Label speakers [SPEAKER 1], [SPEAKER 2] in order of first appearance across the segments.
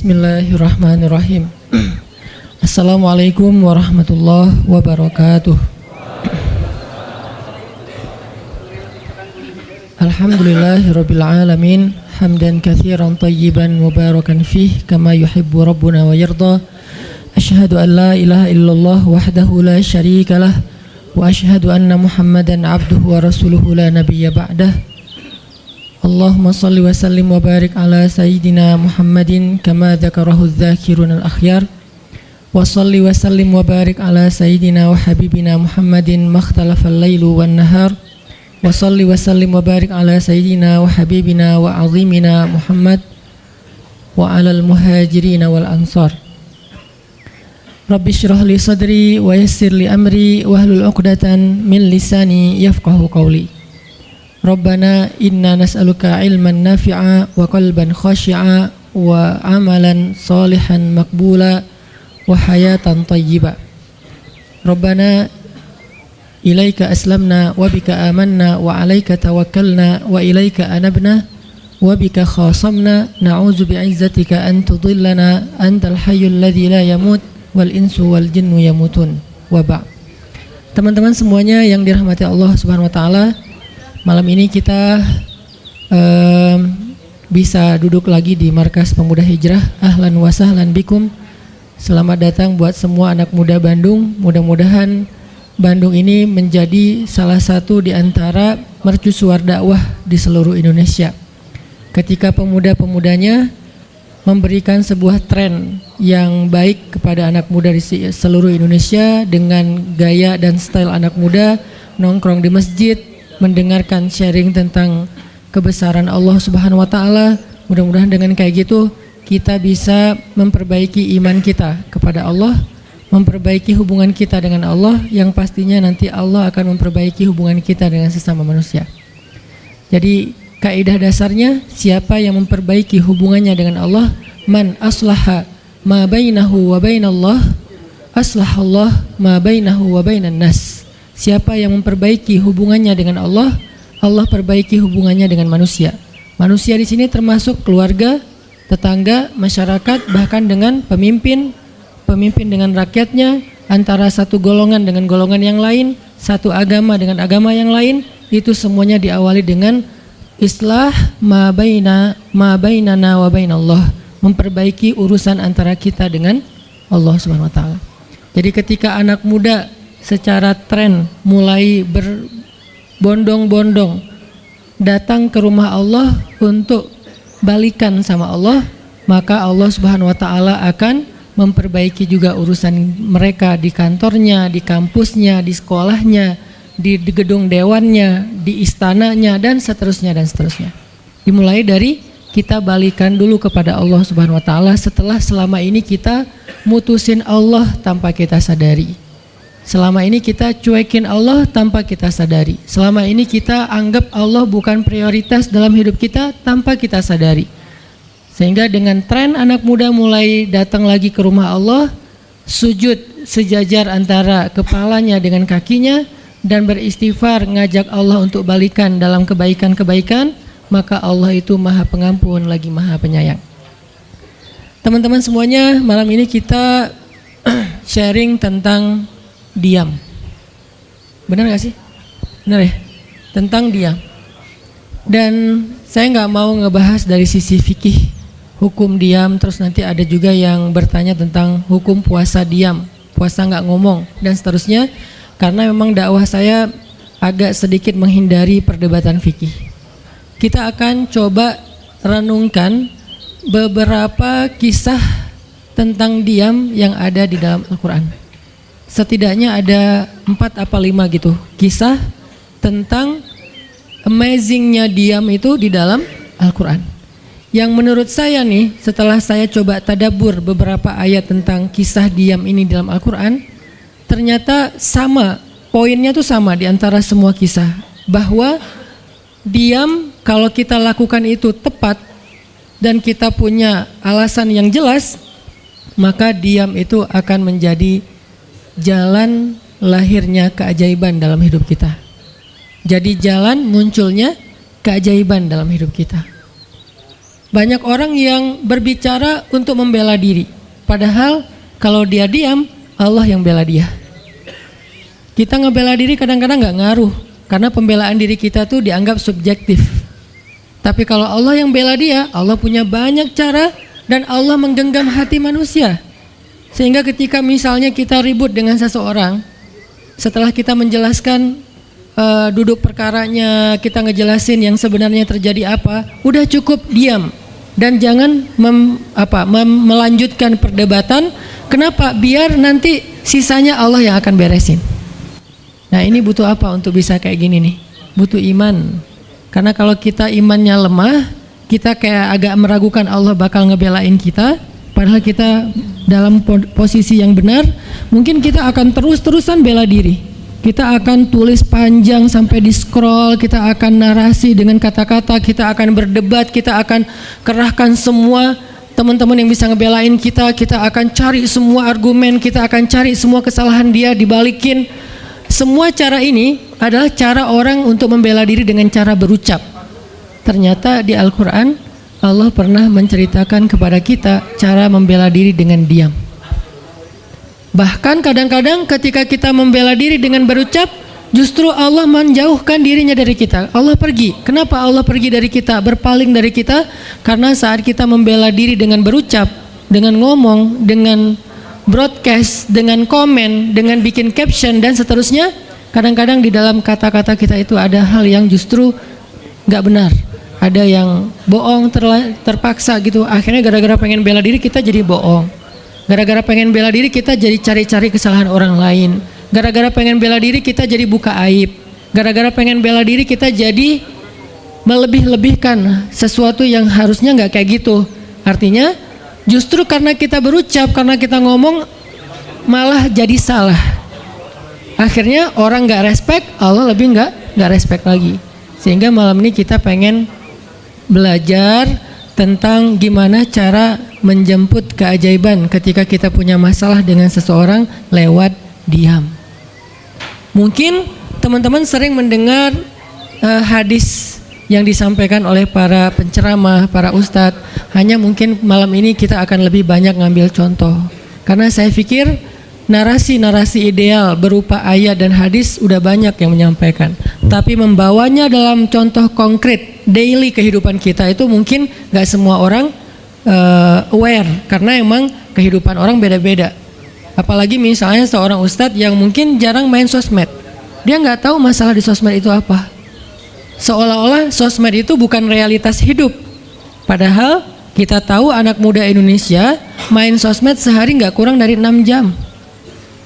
[SPEAKER 1] Bismillahirrahmanirrahim. Assalamualaikum warahmatullahi wabarakatuh. Alhamdulillahirabbil alamin, hamdan katsiran thayyiban mubarakan fih kama yuhibbu rabbuna wa yarda. Asyhadu an la ilaha illallah wahdahu la syarikalah wa asyhadu anna Muhammadan abduhu wa rasuluhu la nabiyya ba'dah. Allahumma salli wa sallim wa barik ala sayyidina Muhammadin kama dzakarahu dzakirun al-akhyar. Wa salli wa sallim wa barik ala sayyidina wa habibina Muhammadin makhtalafal lailu wan nahar. Wa salli wa sallim wa barik ala sayyidina wa habibina wa azimina Muhammad wa alal muhajirin wal ansar. Rabbi shrah li sadri wa yassir li amri wahlul 'uqdatan min lisani yafqahu qawli. Rabbana inna nas'aluka ilman nafi'a wa qalban khashi'a wa amalan salihan maqbula wa hayatan tayyiba. Rabbana ilaika aslamna wa bika amanna wa alaika tawakkalna wa ilaika anabna wa bika khasamna na'udzu bi'izzatika an tudillana antal hayyul ladzi la yamut wal insu wal jinnu yamutun wa ba'. Teman-teman semuanya yang dirahmati Allah Subhanahu wa taala, malam ini kita bisa duduk lagi di Markas Pemuda Hijrah. Ahlan wa sahlan bikum. Selamat datang buat semua anak muda Bandung. Mudah-mudahan Bandung ini menjadi salah satu di antara mercusuar dakwah di seluruh Indonesia. Ketika pemuda-pemudanya memberikan sebuah tren yang baik kepada anak muda di seluruh Indonesia dengan gaya dan style anak muda, nongkrong di masjid, mendengarkan sharing tentang kebesaran Allah Subhanahu wa taala. Mudah-mudahan dengan kayak gitu kita bisa memperbaiki iman kita kepada Allah, memperbaiki hubungan kita dengan Allah, yang pastinya nanti Allah akan memperbaiki hubungan kita dengan sesama manusia. Jadi kaidah dasarnya, siapa yang memperbaiki hubungannya dengan Allah, man aslaha ma bainahu wa bainallah aslahallah ma bainahu wa bainan nas. Siapa yang memperbaiki hubungannya dengan Allah, Allah perbaiki hubungannya dengan manusia. Manusia di sini termasuk keluarga, tetangga, masyarakat, bahkan dengan pemimpin dengan rakyatnya, antara satu golongan dengan golongan yang lain, satu agama dengan agama yang lain. Itu semuanya diawali dengan islah ma bainana wa bainallah, memperbaiki urusan antara kita dengan Allah Subhanahu wa taala. Jadi ketika anak muda secara tren mulai berbondong-bondong datang ke rumah Allah untuk balikan sama Allah, maka Allah Subhanahu wa taala akan memperbaiki juga urusan mereka di kantornya, di kampusnya, di sekolahnya, di gedung dewannya, di istananya, dan seterusnya dan seterusnya. Dimulai dari kita balikan dulu kepada Allah Subhanahu wa taala setelah selama ini kita mutusin Allah tanpa kita sadari. Selama ini kita cuekin Allah tanpa kita sadari. Selama ini kita anggap Allah bukan prioritas dalam hidup kita tanpa kita sadari. Sehingga dengan tren anak muda mulai datang lagi ke rumah Allah, sujud sejajar antara kepalanya dengan kakinya, dan beristighfar ngajak Allah untuk balikan dalam kebaikan-kebaikan, maka Allah itu Maha Pengampun lagi Maha Penyayang. Teman-teman semuanya, malam ini kita sharing tentang diam. Benar gak sih? Benar ya? Tentang diam. Dan saya gak mau ngebahas dari sisi fikih hukum diam, terus nanti ada juga yang bertanya tentang hukum puasa diam, puasa gak ngomong, dan seterusnya. Karena memang dakwah saya agak sedikit menghindari perdebatan fikih. Kita akan coba renungkan beberapa kisah tentang diam yang ada di dalam Al-Quran. Setidaknya ada 4 apa 5 gitu kisah tentang amazingnya diam itu di dalam Al-Quran. Yang menurut saya nih, setelah saya coba tadabbur beberapa ayat tentang kisah diam ini dalam Al-Quran, ternyata sama, poinnya tuh sama di antara semua kisah, bahwa diam kalau kita lakukan itu tepat dan kita punya alasan yang jelas, maka diam itu akan menjadi jalan lahirnya keajaiban dalam hidup kita. Jadi jalan munculnya keajaiban dalam hidup kita. banyak orang yang berbicara untuk membela diri. Padahal kalau dia diam, Allah yang bela dia. Kita ngebela diri kadang-kadang nggak ngaruh, karena pembelaan diri kita tuh dianggap subjektif. Tapi kalau Allah yang bela dia, Allah punya banyak cara dan Allah menggenggam hati manusia. Sehingga ketika misalnya kita ribut dengan seseorang, setelah kita menjelaskan duduk perkaranya, kita ngejelasin yang sebenarnya terjadi apa, udah cukup diam dan jangan melanjutkan perdebatan. Kenapa? Biar nanti sisanya Allah yang akan beresin. Nah, ini butuh apa untuk bisa kayak gini nih? Butuh iman. Karena kalau kita imannya lemah, kita kayak agak meragukan Allah bakal ngebelain kita, padahal kita dalam posisi yang benar. Mungkin kita akan terus-terusan bela diri. Kita akan tulis panjang sampai di scroll, kita akan narasi dengan kata-kata, kita akan berdebat, kita akan kerahkan semua teman-teman yang bisa ngebelain kita, kita akan cari semua argumen, kita akan cari semua kesalahan dia dibalikin. Semua cara ini adalah cara orang untuk membela diri dengan cara berucap. Ternyata di Al-Quran Allah pernah menceritakan kepada kita cara membela diri dengan diam. Bahkan kadang-kadang ketika kita membela diri dengan berucap, justru Allah menjauhkan dirinya dari kita. Allah pergi. Kenapa Allah pergi dari kita, berpaling dari kita? Karena saat kita membela diri dengan berucap, dengan ngomong, dengan broadcast, dengan komen, dengan bikin caption dan seterusnya, kadang-kadang di dalam kata-kata kita itu ada hal yang justru gak benar. Ada yang bohong terpaksa gitu. Akhirnya gara-gara pengen bela diri kita jadi bohong. Gara-gara pengen bela diri kita jadi cari-cari kesalahan orang lain. Gara-gara pengen bela diri kita jadi buka aib. Gara-gara pengen bela diri kita jadi melebih-lebihkan sesuatu yang harusnya gak kayak gitu. Artinya justru karena kita berucap, karena kita ngomong malah jadi salah. Akhirnya orang gak respect, Allah lebih gak respect lagi. Sehingga malam ini kita pengen belajar tentang gimana cara menjemput keajaiban ketika kita punya masalah dengan seseorang lewat diam. Mungkin teman-teman sering mendengar hadis yang disampaikan oleh para penceramah, para ustadz. Hanya mungkin malam ini kita akan lebih banyak ngambil contoh. Karena saya pikir narasi-narasi ideal berupa ayat dan hadis udah banyak yang menyampaikan. Tapi membawanya dalam contoh konkret daily kehidupan kita itu mungkin gak semua orang aware. Karena emang kehidupan orang beda-beda. Apalagi misalnya seorang ustadz yang mungkin jarang main sosmed. Dia gak tahu masalah di sosmed itu apa. Seolah-olah sosmed itu bukan realitas hidup. Padahal kita tahu anak muda Indonesia main sosmed sehari gak kurang dari 6 jam.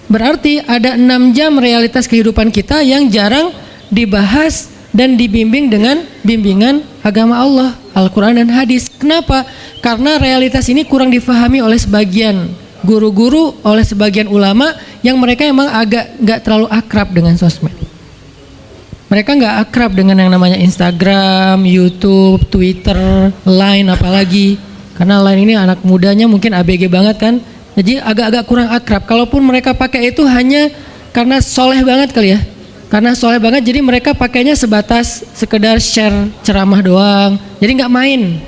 [SPEAKER 1] Berarti ada 6 jam realitas kehidupan kita yang jarang dibahas dan dibimbing dengan bimbingan agama Allah, Al-Quran dan hadis. Kenapa? Karena realitas ini kurang difahami oleh sebagian guru-guru, oleh sebagian ulama yang mereka emang agak gak terlalu akrab dengan sosmed. Mereka gak akrab dengan yang namanya Instagram, YouTube, Twitter, Line apalagi. Karena Line ini anak mudanya mungkin ABG banget kan. Jadi agak-agak kurang akrab. Kalaupun mereka pakai itu hanya karena soleh banget kali ya. Karena soleh banget jadi mereka pakainya sebatas sekedar share ceramah doang. Jadi nggak main.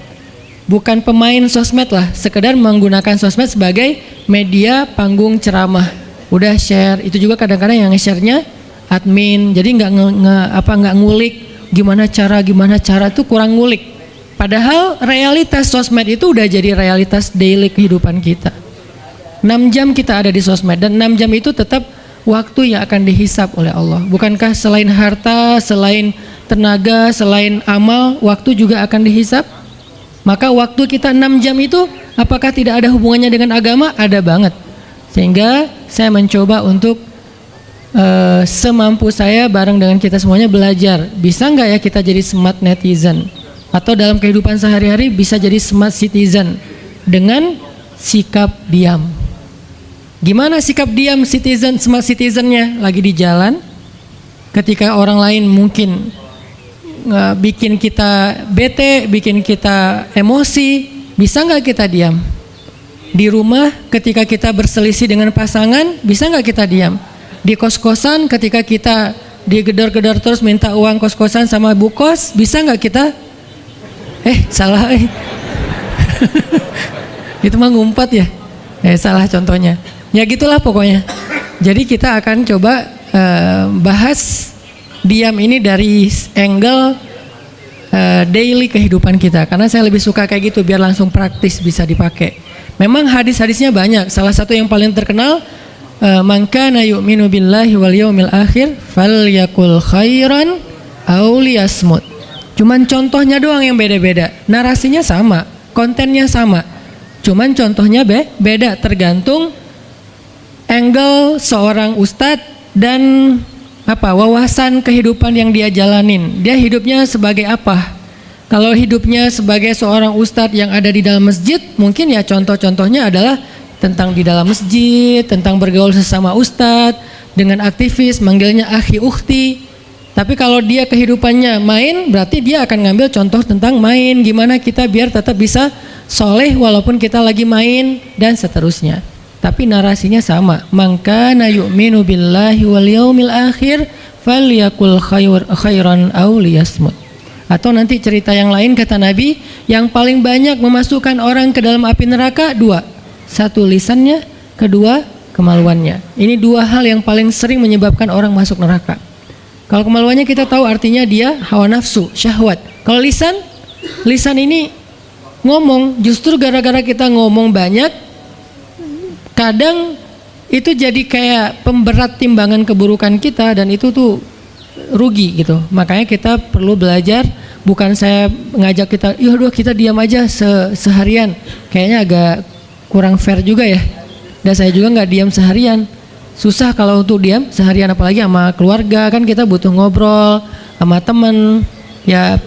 [SPEAKER 1] Bukan pemain sosmed lah. Sekedar menggunakan sosmed sebagai media panggung ceramah. Udah share. Itu juga kadang-kadang yang nge-share-nya admin. Jadi nggak ngulik gimana cara itu kurang ngulik. Padahal realitas sosmed itu udah jadi realitas daily kehidupan kita. 6 jam kita ada di sosmed dan 6 jam itu tetap waktu yang akan dihisap oleh Allah. Bukankah selain harta, selain tenaga, selain amal, waktu juga akan dihisap? Maka waktu kita 6 jam itu apakah tidak ada hubungannya dengan agama? Ada banget. Sehingga saya mencoba untuk semampu saya bareng dengan kita semuanya belajar. Bisa nggak ya kita jadi smart netizen? Atau dalam kehidupan sehari-hari bisa jadi smart citizen dengan sikap diam. Gimana sikap diam citizen, smart citizennya? Lagi di jalan, ketika orang lain mungkin bikin kita bete, bikin kita emosi, bisa nggak kita diam? Di rumah ketika kita berselisih dengan pasangan, bisa nggak kita diam? Di kos-kosan ketika kita digedor-gedor terus minta uang kos-kosan sama bu kos, bisa nggak kita? Salah. Itu mah ngumpet ya. Salah contohnya. Ya gitulah pokoknya. Jadi kita akan coba bahas diam ini dari angle daily kehidupan kita. Karena saya lebih suka kayak gitu biar langsung praktis bisa dipakai. Memang hadis-hadisnya banyak. Salah satu yang paling terkenal, man kana yu'minu billahi wal yaumil akhir falyakul khairan aw liyasmut. Cuman contohnya doang yang beda-beda. Narasinya sama, kontennya sama. Cuman contohnya beda tergantung angle seorang ustadz dan wawasan kehidupan yang dia jalanin. Dia hidupnya sebagai apa? Kalau hidupnya sebagai seorang ustadz yang ada di dalam masjid, mungkin ya contoh-contohnya adalah tentang di dalam masjid, tentang bergaul sesama ustadz, dengan aktivis, manggilnya akhi ukhti. Tapi kalau dia kehidupannya main, berarti dia akan ngambil contoh tentang main. Gimana kita biar tetap bisa soleh walaupun kita lagi main dan seterusnya. Tapi narasinya sama. Man kana yu'minu billahi wal yaumil akhir falyakul khairan aw liyasmut. Atau nanti cerita yang lain kata Nabi, yang paling banyak memasukkan orang ke dalam api neraka dua. Satu lisannya, kedua kemaluannya. Ini dua hal yang paling sering menyebabkan orang masuk neraka. Kalau kemaluannya kita tahu artinya dia hawa nafsu, syahwat. Kalau lisan ini ngomong, justru gara-gara kita ngomong banyak, kadang itu jadi kayak pemberat timbangan keburukan kita dan itu tuh rugi gitu. Makanya kita perlu belajar, bukan saya ngajak kita, yaudah kita diam aja seharian. Kayaknya agak kurang fair juga ya. Dan saya juga nggak diam seharian. Susah kalau untuk diam seharian, apalagi sama keluarga, kan kita butuh ngobrol sama temen. Ya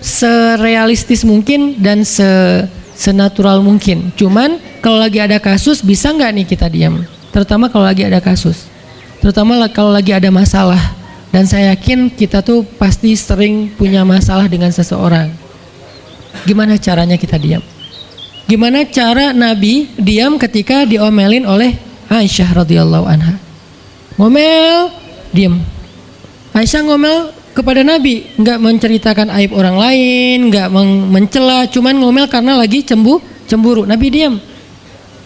[SPEAKER 1] serealistis mungkin dan senatural mungkin. Cuman kalau lagi ada kasus, bisa nggak nih kita diam? Terutama kalau lagi ada kasus, terutama kalau lagi ada masalah. Dan saya yakin kita tuh pasti sering punya masalah dengan seseorang. Gimana caranya kita diam? Gimana cara Nabi diam ketika diomelin oleh Aisyah radhiyallahu anha? Ngomel, diam. Aisyah ngomel kepada Nabi, nggak menceritakan aib orang lain, nggak mencela, cuman ngomel karena lagi cemburu. Nabi diam.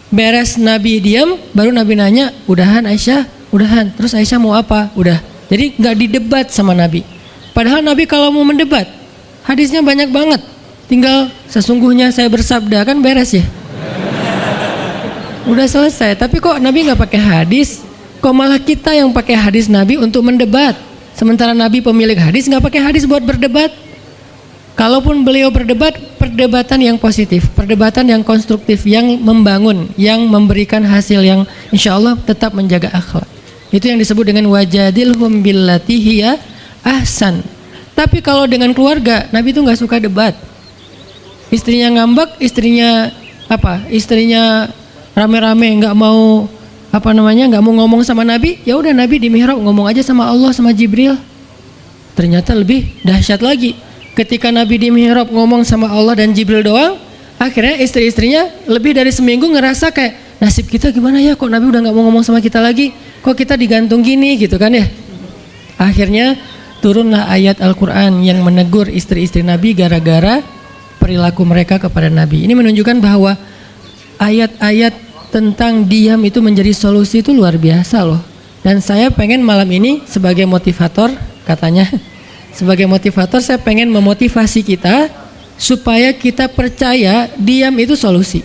[SPEAKER 1] Beres Nabi diam, baru Nabi nanya, udahan Aisyah? Udahan. Terus Aisyah mau apa? Udah. Jadi nggak didebat sama Nabi. Padahal Nabi kalau mau mendebat, hadisnya banyak banget. Tinggal sesungguhnya saya bersabda, kan beres ya. Udah selesai. Tapi kok Nabi nggak pakai hadis? Kok malah kita yang pakai hadis Nabi untuk mendebat? Sementara Nabi pemilik hadis nggak pakai hadis buat berdebat. Kalaupun beliau berdebat, perdebatan yang positif, perdebatan yang konstruktif, yang membangun, yang memberikan hasil yang insya Allah tetap menjaga akhlak. Itu yang disebut dengan wajadilhum billati hiya ahsan. Tapi kalau dengan keluarga, Nabi itu nggak suka debat. Istrinya ngambek, istrinya rame-rame nggak mau nggak mau ngomong sama Nabi, ya udah Nabi di mihrab ngomong aja sama Allah sama Jibril. Ternyata lebih dahsyat lagi, ketika Nabi di mihrab ngomong sama Allah dan Jibril doang, akhirnya istri-istrinya lebih dari seminggu ngerasa kayak, nasib kita gimana ya, kok Nabi udah nggak mau ngomong sama kita lagi, kok kita digantung gini gitu kan ya. Akhirnya turunlah ayat Al-Quran yang menegur istri-istri Nabi gara-gara perilaku mereka kepada Nabi. Ini menunjukkan bahwa ayat-ayat tentang diam itu menjadi solusi itu luar biasa loh. Dan saya pengen malam ini sebagai motivator, katanya sebagai motivator saya pengen memotivasi kita supaya kita percaya diam itu solusi.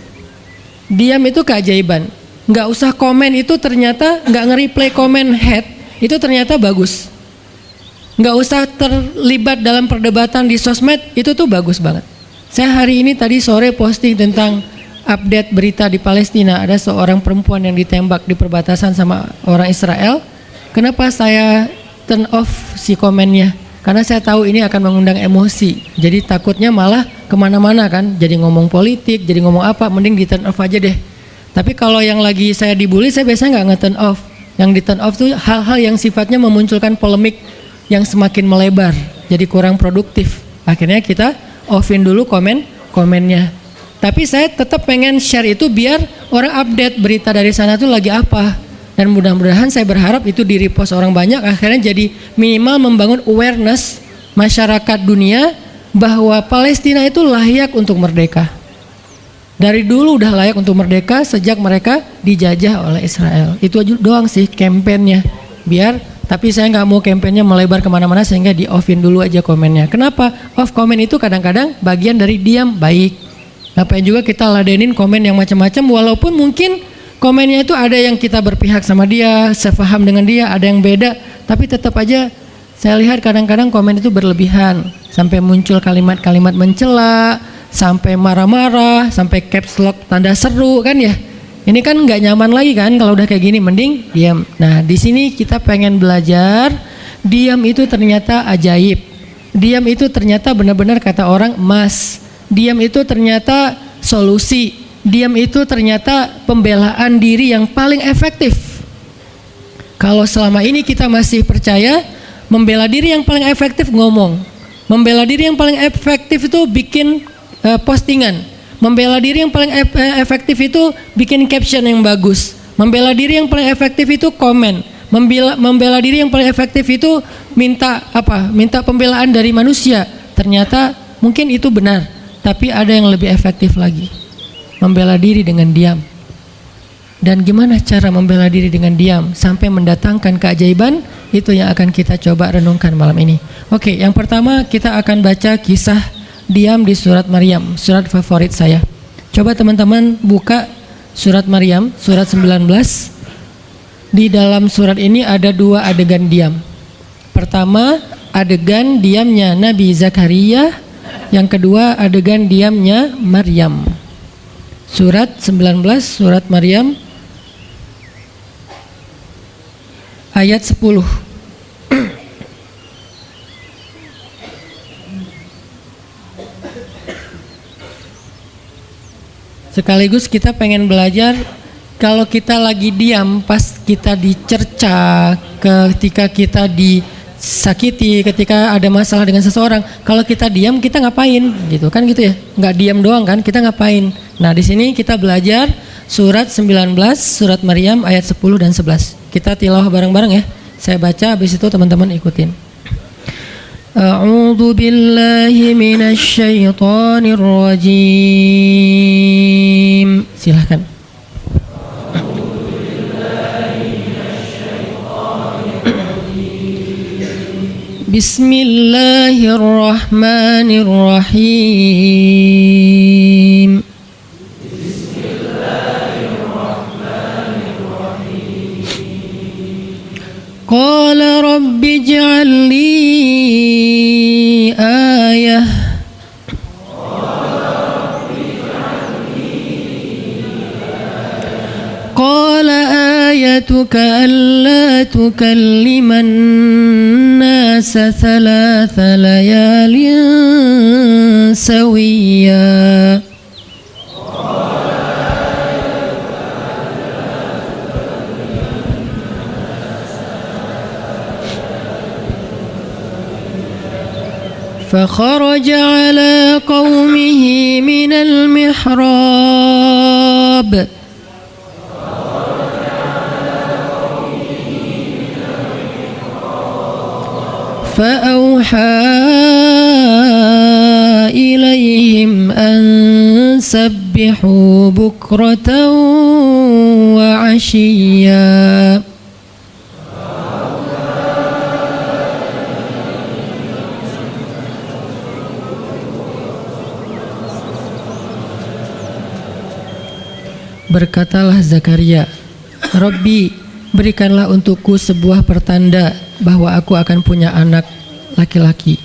[SPEAKER 1] Diam itu keajaiban. Nggak usah komen itu ternyata, nggak nge-replay komen head itu ternyata bagus. Nggak usah terlibat dalam perdebatan di sosmed, itu tuh bagus banget. Saya hari ini tadi sore posting tentang update berita di Palestina, ada seorang perempuan yang ditembak di perbatasan sama orang Israel. Kenapa saya turn off si komennya? Karena saya tahu ini akan mengundang emosi. Jadi takutnya malah kemana-mana kan, jadi ngomong politik, jadi ngomong apa, mending di turn off aja deh. Tapi kalau yang lagi saya dibully, saya biasanya nggak nge-turn off. Yang di turn off tuh hal-hal yang sifatnya memunculkan polemik yang semakin melebar, jadi kurang produktif. Akhirnya kita offin dulu komennya. Tapi saya tetap pengen share itu biar orang update berita dari sana tuh lagi apa. Dan mudah-mudahan saya berharap itu di repost orang banyak, akhirnya jadi minimal membangun awareness masyarakat dunia bahwa Palestina itu layak untuk merdeka. Dari dulu udah layak untuk merdeka sejak mereka dijajah oleh Israel. Itu aja doang sih kampanyenya. Tapi saya nggak mau kampanyenya melebar kemana-mana sehingga di offin dulu aja komennya. Kenapa? Off komen itu kadang-kadang bagian dari diam baik. Ngapain juga kita ladenin komen yang macam-macam, walaupun mungkin komennya itu ada yang kita berpihak sama dia, sepaham dengan dia, ada yang beda, tapi tetap aja saya lihat kadang-kadang komen itu berlebihan, sampai muncul kalimat-kalimat mencela, sampai marah-marah, sampai caps lock tanda seru kan ya. Ini kan nggak nyaman lagi kan kalau udah kayak gini, mending diam. Nah, di sini kita pengen belajar diam itu ternyata ajaib. Diam itu ternyata benar-benar kata orang emas. Diam itu ternyata solusi. Diam itu ternyata pembelaan diri yang paling efektif. Kalau selama ini kita masih percaya membela diri yang paling efektif ngomong. Membela diri yang paling efektif itu bikin postingan. Membela diri yang paling efektif itu bikin caption yang bagus. Membela diri yang paling efektif itu komen. Membela diri yang paling efektif itu minta pembelaan dari manusia. Ternyata mungkin itu benar, tapi ada yang lebih efektif lagi. Membela diri dengan diam. Dan gimana cara membela diri dengan diam sampai mendatangkan keajaiban? Itu yang akan kita coba renungkan malam ini. Oke, yang pertama kita akan baca kisah diam di surat Maryam, surat favorit saya. Coba teman-teman buka surat Maryam, surat 19. Di dalam surat ini ada dua adegan diam. Pertama, adegan diamnya Nabi Zakaria. Yang kedua, adegan diamnya Maryam. Surat 19, surat Maryam, ayat 10. Sekaligus kita pengen belajar kalau kita lagi diam pas kita dicerca, ketika kita disakiti, ketika ada masalah dengan seseorang, kalau kita diam kita ngapain gitu kan gitu ya, nggak diam doang kan, kita ngapain. Nah di sini kita belajar surat 19 surat Maryam ayat 10 dan 11. Kita tilawah bareng-bareng ya, saya baca habis itu teman-teman ikutin. A'udzu billahi minasy syaithanir rajim. Silakan. Bismillahirrahmanirrahim. Qala rabbi ij'al li ayah. Qala ayatuka alla tukalliman nasa thalatha layalin sawiyya. فخرج على قومه من المحراب فأوحى إليهم أن سبحوا بكرة وعشيا. Berkatalah Zakaria, Rabbi, berikanlah untukku sebuah pertanda bahwa aku akan punya anak laki-laki.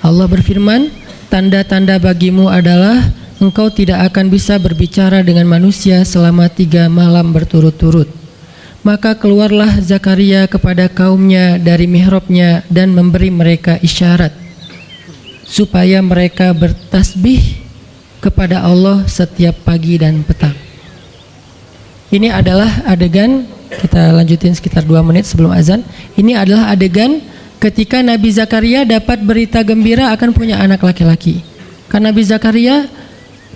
[SPEAKER 1] Allah berfirman, tanda-tanda bagimu adalah engkau tidak akan bisa berbicara dengan manusia selama 3 malam berturut-turut. Maka keluarlah Zakaria kepada kaumnya dari mihrabnya dan memberi mereka isyarat supaya mereka bertasbih kepada Allah setiap pagi dan petang. Ini adalah adegan, kita lanjutin sekitar 2 menit sebelum azan. Ini adalah adegan ketika Nabi Zakaria dapat berita gembira akan punya anak laki-laki. Karena Nabi Zakaria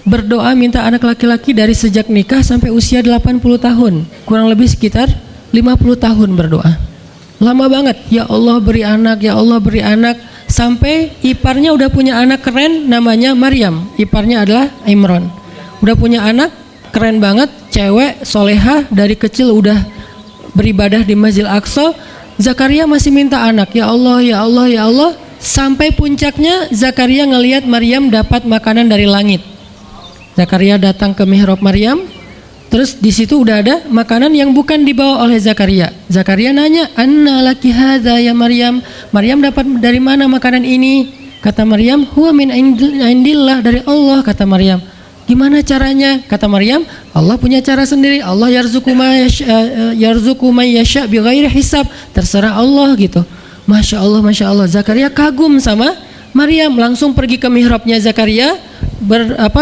[SPEAKER 1] berdoa minta anak laki-laki dari sejak nikah sampai usia 80 tahun. Kurang lebih sekitar 50 tahun berdoa. Lama banget, ya Allah beri anak, ya Allah beri anak. Sampai iparnya udah punya anak keren namanya Maryam. Iparnya adalah Imran. udah punya anak, keren banget, cewek, solehah, dari kecil udah beribadah di Masjid Aqsa. Zakaria masih minta anak, ya Allah, ya Allah, ya Allah. Sampai puncaknya Zakaria ngelihat Maryam dapat makanan dari langit. Zakaria datang ke mihrab Maryam, terus di situ udah ada makanan yang bukan dibawa oleh Zakaria. Zakaria nanya, "Anna laki hadza ya Maryam?" Maryam dapat dari mana makanan ini? Kata Maryam, "Huwa min indillah," dari Allah, kata Maryam. Gimana caranya? Kata Maryam, Allah punya cara sendiri. Allah yarzuqu may yasha bighairi hisab. Terserah Allah gitu. Masya Allah, Masya Allah. Zakaria kagum sama Maryam, langsung pergi ke mihrabnya Zakaria,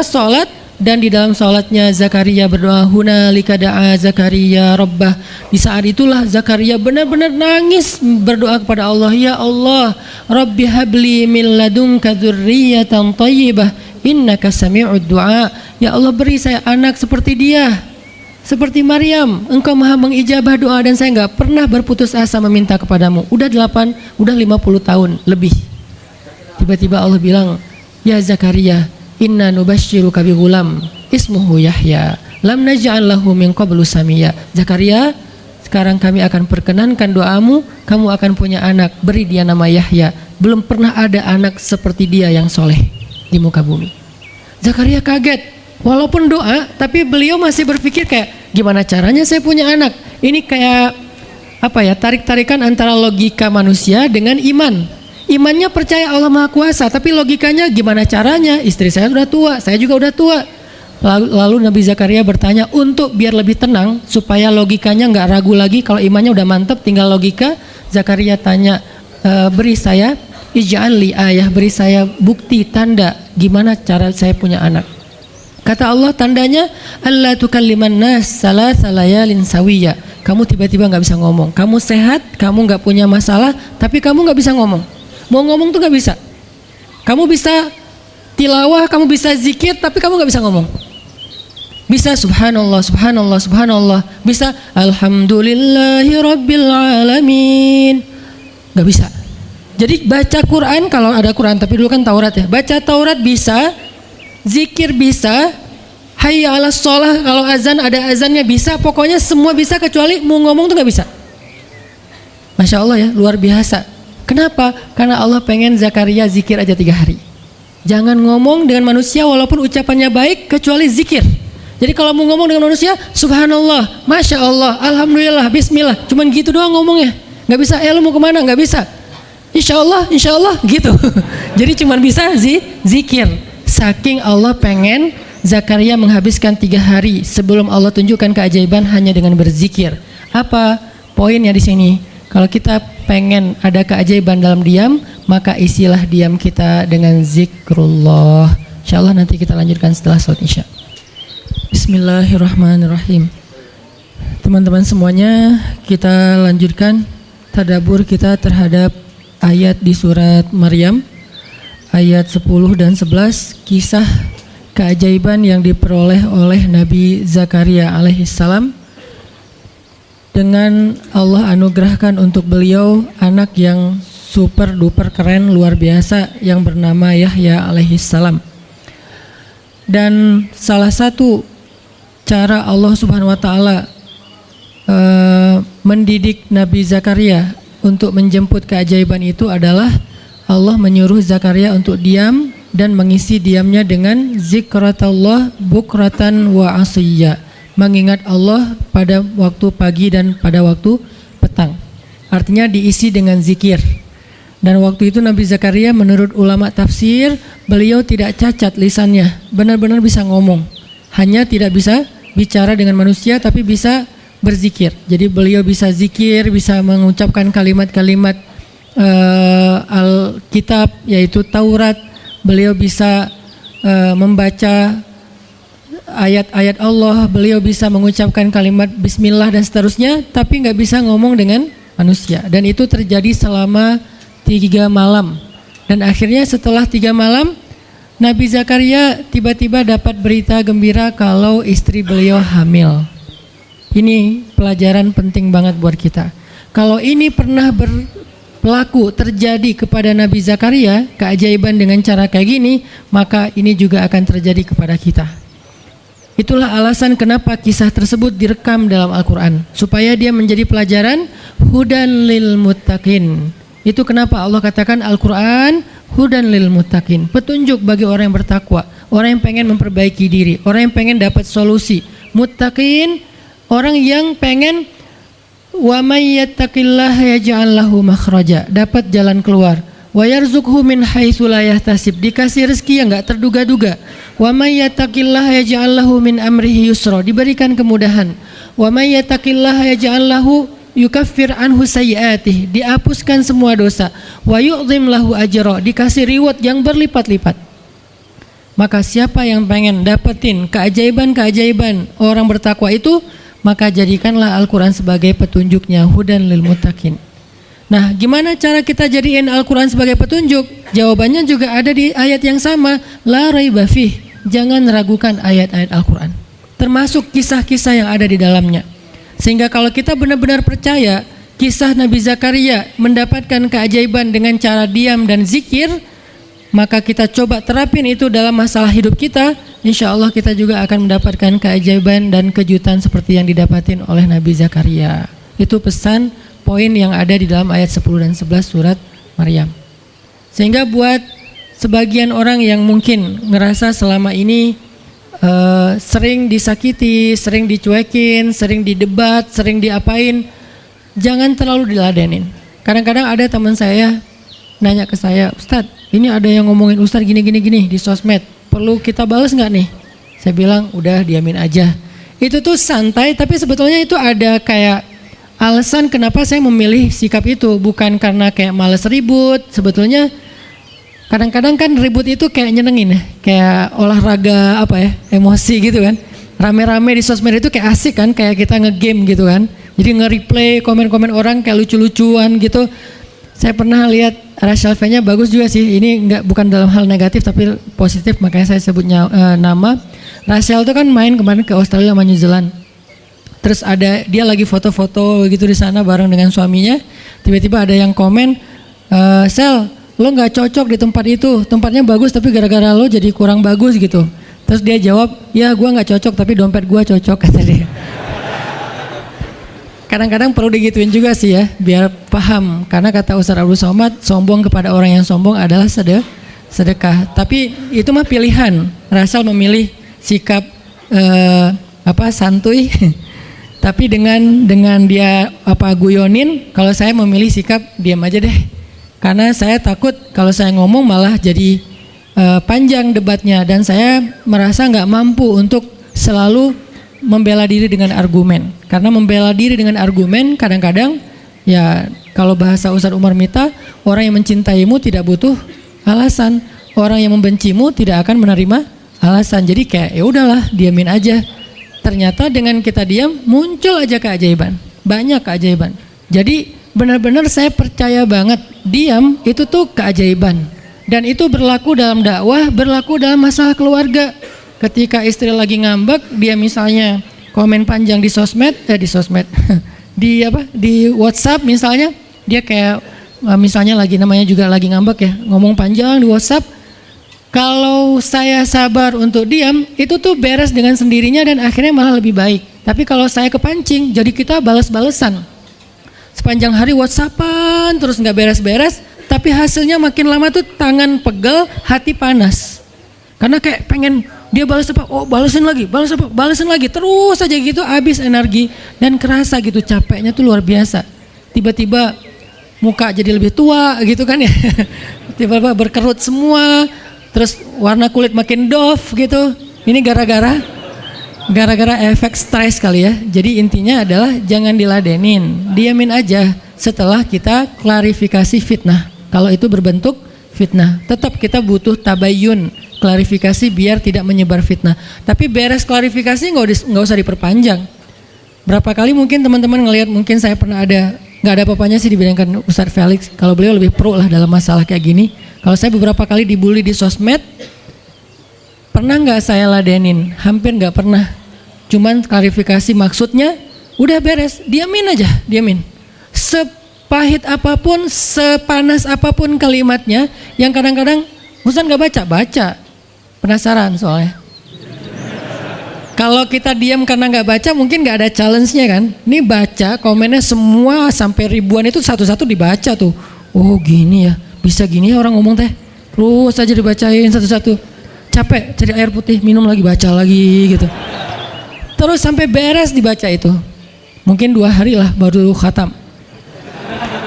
[SPEAKER 1] sholat, dan di dalam sholatnya Zakaria berdoa, hunalika da'a Zakaria rabbah. Di saat itulah Zakaria benar-benar nangis berdoa kepada Allah, ya Allah, Rabbi habli min ladunka dzurriyyatan thayyibah innaka sami'ud du'a. Ya Allah, beri saya anak seperti dia, seperti Maryam. Engkau maha mengijabah doa dan saya enggak pernah berputus asa meminta kepadamu. Udah 50 tahun lebih. Tiba-tiba Allah bilang, ya Zakaria, inna nubashiruka bi ghulam ismuhu Yahya lam naj'al lahu min qablu samia. Zakaria, sekarang kami akan perkenankan doamu, kamu akan punya anak, beri dia nama Yahya. Belum pernah ada anak seperti dia yang soleh di muka bumi. Zakaria kaget, walaupun doa, tapi beliau masih berpikir kayak, gimana caranya saya punya anak? Ini kayak apa ya, tarik-tarikan antara logika manusia dengan iman. Imannya percaya Allah Maha Kuasa, tapi logikanya gimana caranya? Istri saya udah tua, saya juga udah tua. Lalu Nabi Zakaria bertanya untuk biar lebih tenang, supaya logikanya nggak ragu lagi. Kalau imannya udah mantap, tinggal logika. Zakaria tanya, beri saya ij'al li ayah, beri saya bukti tanda gimana cara saya punya anak. Kata Allah, tandanya alla tukalliman nas salasa layalin sawiyya. Kamu tiba-tiba nggak bisa ngomong. Kamu sehat, kamu nggak punya masalah, tapi kamu nggak bisa ngomong. Mau ngomong tuh gak bisa. Kamu bisa tilawah, kamu bisa zikir, tapi kamu gak bisa ngomong. Bisa subhanallah, subhanallah, subhanallah. Bisa alhamdulillahi rabbil alamin. Gak bisa. Jadi baca Quran, kalau ada Quran, tapi dulu kan Taurat ya. Baca Taurat bisa, zikir bisa, hayya ala sholah, kalau azan ada azannya bisa. Pokoknya semua bisa, kecuali mau ngomong tuh gak bisa. Masya Allah ya, luar biasa. Kenapa? Karena Allah pengen Zakaria zikir aja 3 hari. Jangan ngomong dengan manusia walaupun ucapannya baik, kecuali zikir. Jadi kalau mau ngomong dengan manusia, subhanallah, masya Allah, alhamdulillah, bismillah, cuman gitu doang ngomongnya. Gak bisa, lu mau kemana? Gak bisa. Insya Allah, gitu. Jadi cuman bisa zikir. Saking Allah pengen Zakaria menghabiskan 3 hari sebelum Allah tunjukkan keajaiban hanya dengan berzikir. Apa poinnya di sini? Kalau kita pengen ada keajaiban dalam diam, maka isilah diam kita dengan zikrullah. Insyaallah nanti kita lanjutkan setelah sholat isya. Bismillahirrahmanirrahim. Teman-teman semuanya, kita lanjutkan tadabbur kita terhadap ayat di surat Maryam, ayat 10 dan 11, kisah keajaiban yang diperoleh oleh Nabi Zakaria alaihissalam. Dengan Allah anugerahkan untuk beliau anak yang super duper keren, luar biasa, yang bernama Yahya alaihissalam. Dan salah satu cara Allah subhanahu wa ta'ala mendidik Nabi Zakaria untuk menjemput keajaiban itu adalah Allah menyuruh Zakaria untuk diam dan mengisi diamnya dengan zikratullah bukratan wa asiyya, mengingat Allah pada waktu pagi dan pada waktu petang. Artinya diisi dengan zikir. Dan waktu itu Nabi Zakaria menurut ulama tafsir, beliau tidak cacat lisannya, benar-benar bisa ngomong. Hanya tidak bisa bicara dengan manusia, tapi bisa berzikir. Jadi beliau bisa zikir, bisa mengucapkan kalimat-kalimat Alkitab, yaitu Taurat. Beliau bisa membaca ayat-ayat Allah, beliau bisa mengucapkan kalimat bismillah dan seterusnya, tapi nggak bisa ngomong dengan manusia. Dan itu terjadi selama 3 malam. Dan akhirnya setelah 3 malam, Nabi Zakaria tiba-tiba dapat berita gembira kalau istri beliau hamil. Ini pelajaran penting banget buat kita. Kalau ini pernah berlaku terjadi kepada Nabi Zakaria, keajaiban dengan cara kayak gini, maka ini juga akan terjadi kepada kita. Itulah alasan kenapa kisah tersebut direkam dalam Al-Quran, supaya dia menjadi pelajaran hudan lil muttaqin. Itu kenapa Allah katakan Al-Quran hudan lil muttaqin, petunjuk bagi orang yang bertakwa, orang yang pengen memperbaiki diri, orang yang pengen dapat solusi. Muttaqin, orang yang pengen wa may yattaqillaha yaj'al lahu makhraja, dapat jalan keluar. Wa yarzuqhu min haitsu la yahtasib, dikasih rezeki yang enggak terduga-duga. Wa may yattaqillaha yaj'al lahu min amrihi yusra, diberikan kemudahan. Wa may yattaqillaha yaj'al lahu yukaffir anhu sayyi'atih, dihapuskan semua dosa. Wa yu'dhim lahu ajra, dikasih reward yang berlipat-lipat. Maka siapa yang pengen dapetin keajaiban-keajaiban orang bertakwa itu, maka jadikanlah Al-Quran sebagai petunjuknya, hudan lil muttaqin. Nah, gimana cara kita jadiin Al-Quran sebagai petunjuk? Jawabannya juga ada di ayat yang sama, la raiba fih, jangan ragukan ayat-ayat Al-Quran, termasuk kisah-kisah yang ada di dalamnya. Sehingga kalau kita benar-benar percaya kisah Nabi Zakaria mendapatkan keajaiban dengan cara diam dan zikir, maka kita coba terapin itu dalam masalah hidup kita, insya Allah kita juga akan mendapatkan keajaiban dan kejutan seperti yang didapatin oleh Nabi Zakaria. Itu pesan poin yang ada di dalam ayat 10 dan 11 surat Maryam. Sehingga buat sebagian orang yang mungkin ngerasa selama ini sering disakiti, sering dicuekin, sering didebat, sering diapain, jangan terlalu diladenin. Kadang-kadang ada teman saya nanya ke saya, Ustadz, ini ada yang ngomongin Ustadz gini di sosmed, perlu kita balas nggak nih? Saya bilang udah diamin aja. Itu tuh santai, tapi sebetulnya itu ada kayak alasan kenapa saya memilih sikap itu, bukan karena kayak males ribut. Sebetulnya kadang-kadang kan ribut itu kayak nyenengin ya, kayak olahraga apa ya, emosi gitu kan. Rame-rame di sosmed itu kayak asik kan, kayak kita ngegame gitu kan. Jadi nge-replay komen-komen orang kayak lucu-lucuan gitu. Saya pernah lihat Rachel V-nya bagus juga sih. Ini bukan dalam hal negatif tapi positif, makanya saya sebutnya nama. Rachel itu kan main kemarin ke Australia sama New Zealand. Terus ada dia lagi foto-foto gitu di sana bareng dengan suaminya. Tiba-tiba ada yang komen, Sel, lo nggak cocok di tempat itu, tempatnya bagus tapi gara-gara lo jadi kurang bagus gitu. Terus dia jawab, ya gue nggak cocok tapi dompet gue cocok, kata dia. Kadang-kadang perlu digituin juga sih ya, biar paham. Karena kata Ustaz Abdul Somad, sombong kepada orang yang sombong adalah sedekah. Tapi itu mah pilihan. Rachel memilih sikap santuy. Tapi dengan dia guyonin, kalau saya memilih sikap diam aja deh. Karena saya takut kalau saya ngomong malah jadi panjang debatnya, dan saya merasa nggak mampu untuk selalu membela diri dengan argumen. Karena membela diri dengan argumen kadang-kadang ya, kalau bahasa Ustaz Umar Mita, orang yang mencintaimu tidak butuh alasan, orang yang membencimu tidak akan menerima alasan. Jadi kayak ya udahlah, diamin aja. Ternyata dengan kita diam muncul aja keajaiban, banyak keajaiban. Jadi benar-benar saya percaya banget diam itu tuh keajaiban, dan itu berlaku dalam dakwah, berlaku dalam masalah keluarga. Ketika istri lagi ngambek, dia misalnya komen panjang di sosmed, di WhatsApp misalnya, dia kayak misalnya namanya juga lagi ngambek ya, ngomong panjang di WhatsApp. Kalau saya sabar untuk diam, itu tuh beres dengan sendirinya dan akhirnya malah lebih baik. Tapi kalau saya kepancing, jadi kita balas-balesan. Sepanjang hari WhatsAppan terus nggak beres-beres, tapi hasilnya makin lama tuh tangan pegel, hati panas. Karena kayak pengen dia balas apa, oh balesin lagi, balesin lagi, terus aja gitu, habis energi dan kerasa gitu capeknya tuh luar biasa. Tiba-tiba muka jadi lebih tua gitu kan ya, tiba-tiba berkerut semua, terus warna kulit makin doff gitu. Ini gara-gara efek stres kali ya. Jadi intinya adalah jangan diladenin, diamin aja setelah kita klarifikasi fitnah. Kalau itu berbentuk fitnah, tetap kita butuh tabayun, klarifikasi biar tidak menyebar fitnah. Tapi beres klarifikasi nggak usah diperpanjang. Berapa kali mungkin teman-teman ngelihat, mungkin saya pernah nggak ada apa-apanya sih dibandingkan Ustadz Felix. Kalau beliau lebih pro lah dalam masalah kayak gini. Kalau saya beberapa kali dibully di sosmed, pernah nggak saya ladenin? Hampir nggak pernah. Cuman klarifikasi maksudnya, udah beres, diamin aja, diamin. Sepahit apapun, sepanas apapun kalimatnya, yang kadang-kadang Ustadz nggak baca. Penasaran soalnya. Kalau kita diam karena nggak baca mungkin nggak ada challenge-nya kan. Ini baca komennya semua sampai ribuan itu satu-satu dibaca tuh. Oh gini ya, bisa gini ya orang ngomong teh. Terus aja dibacain satu-satu. Capek cari air putih, minum lagi, baca lagi gitu. Terus sampai beres dibaca itu. Mungkin 2 hari lah baru khatam.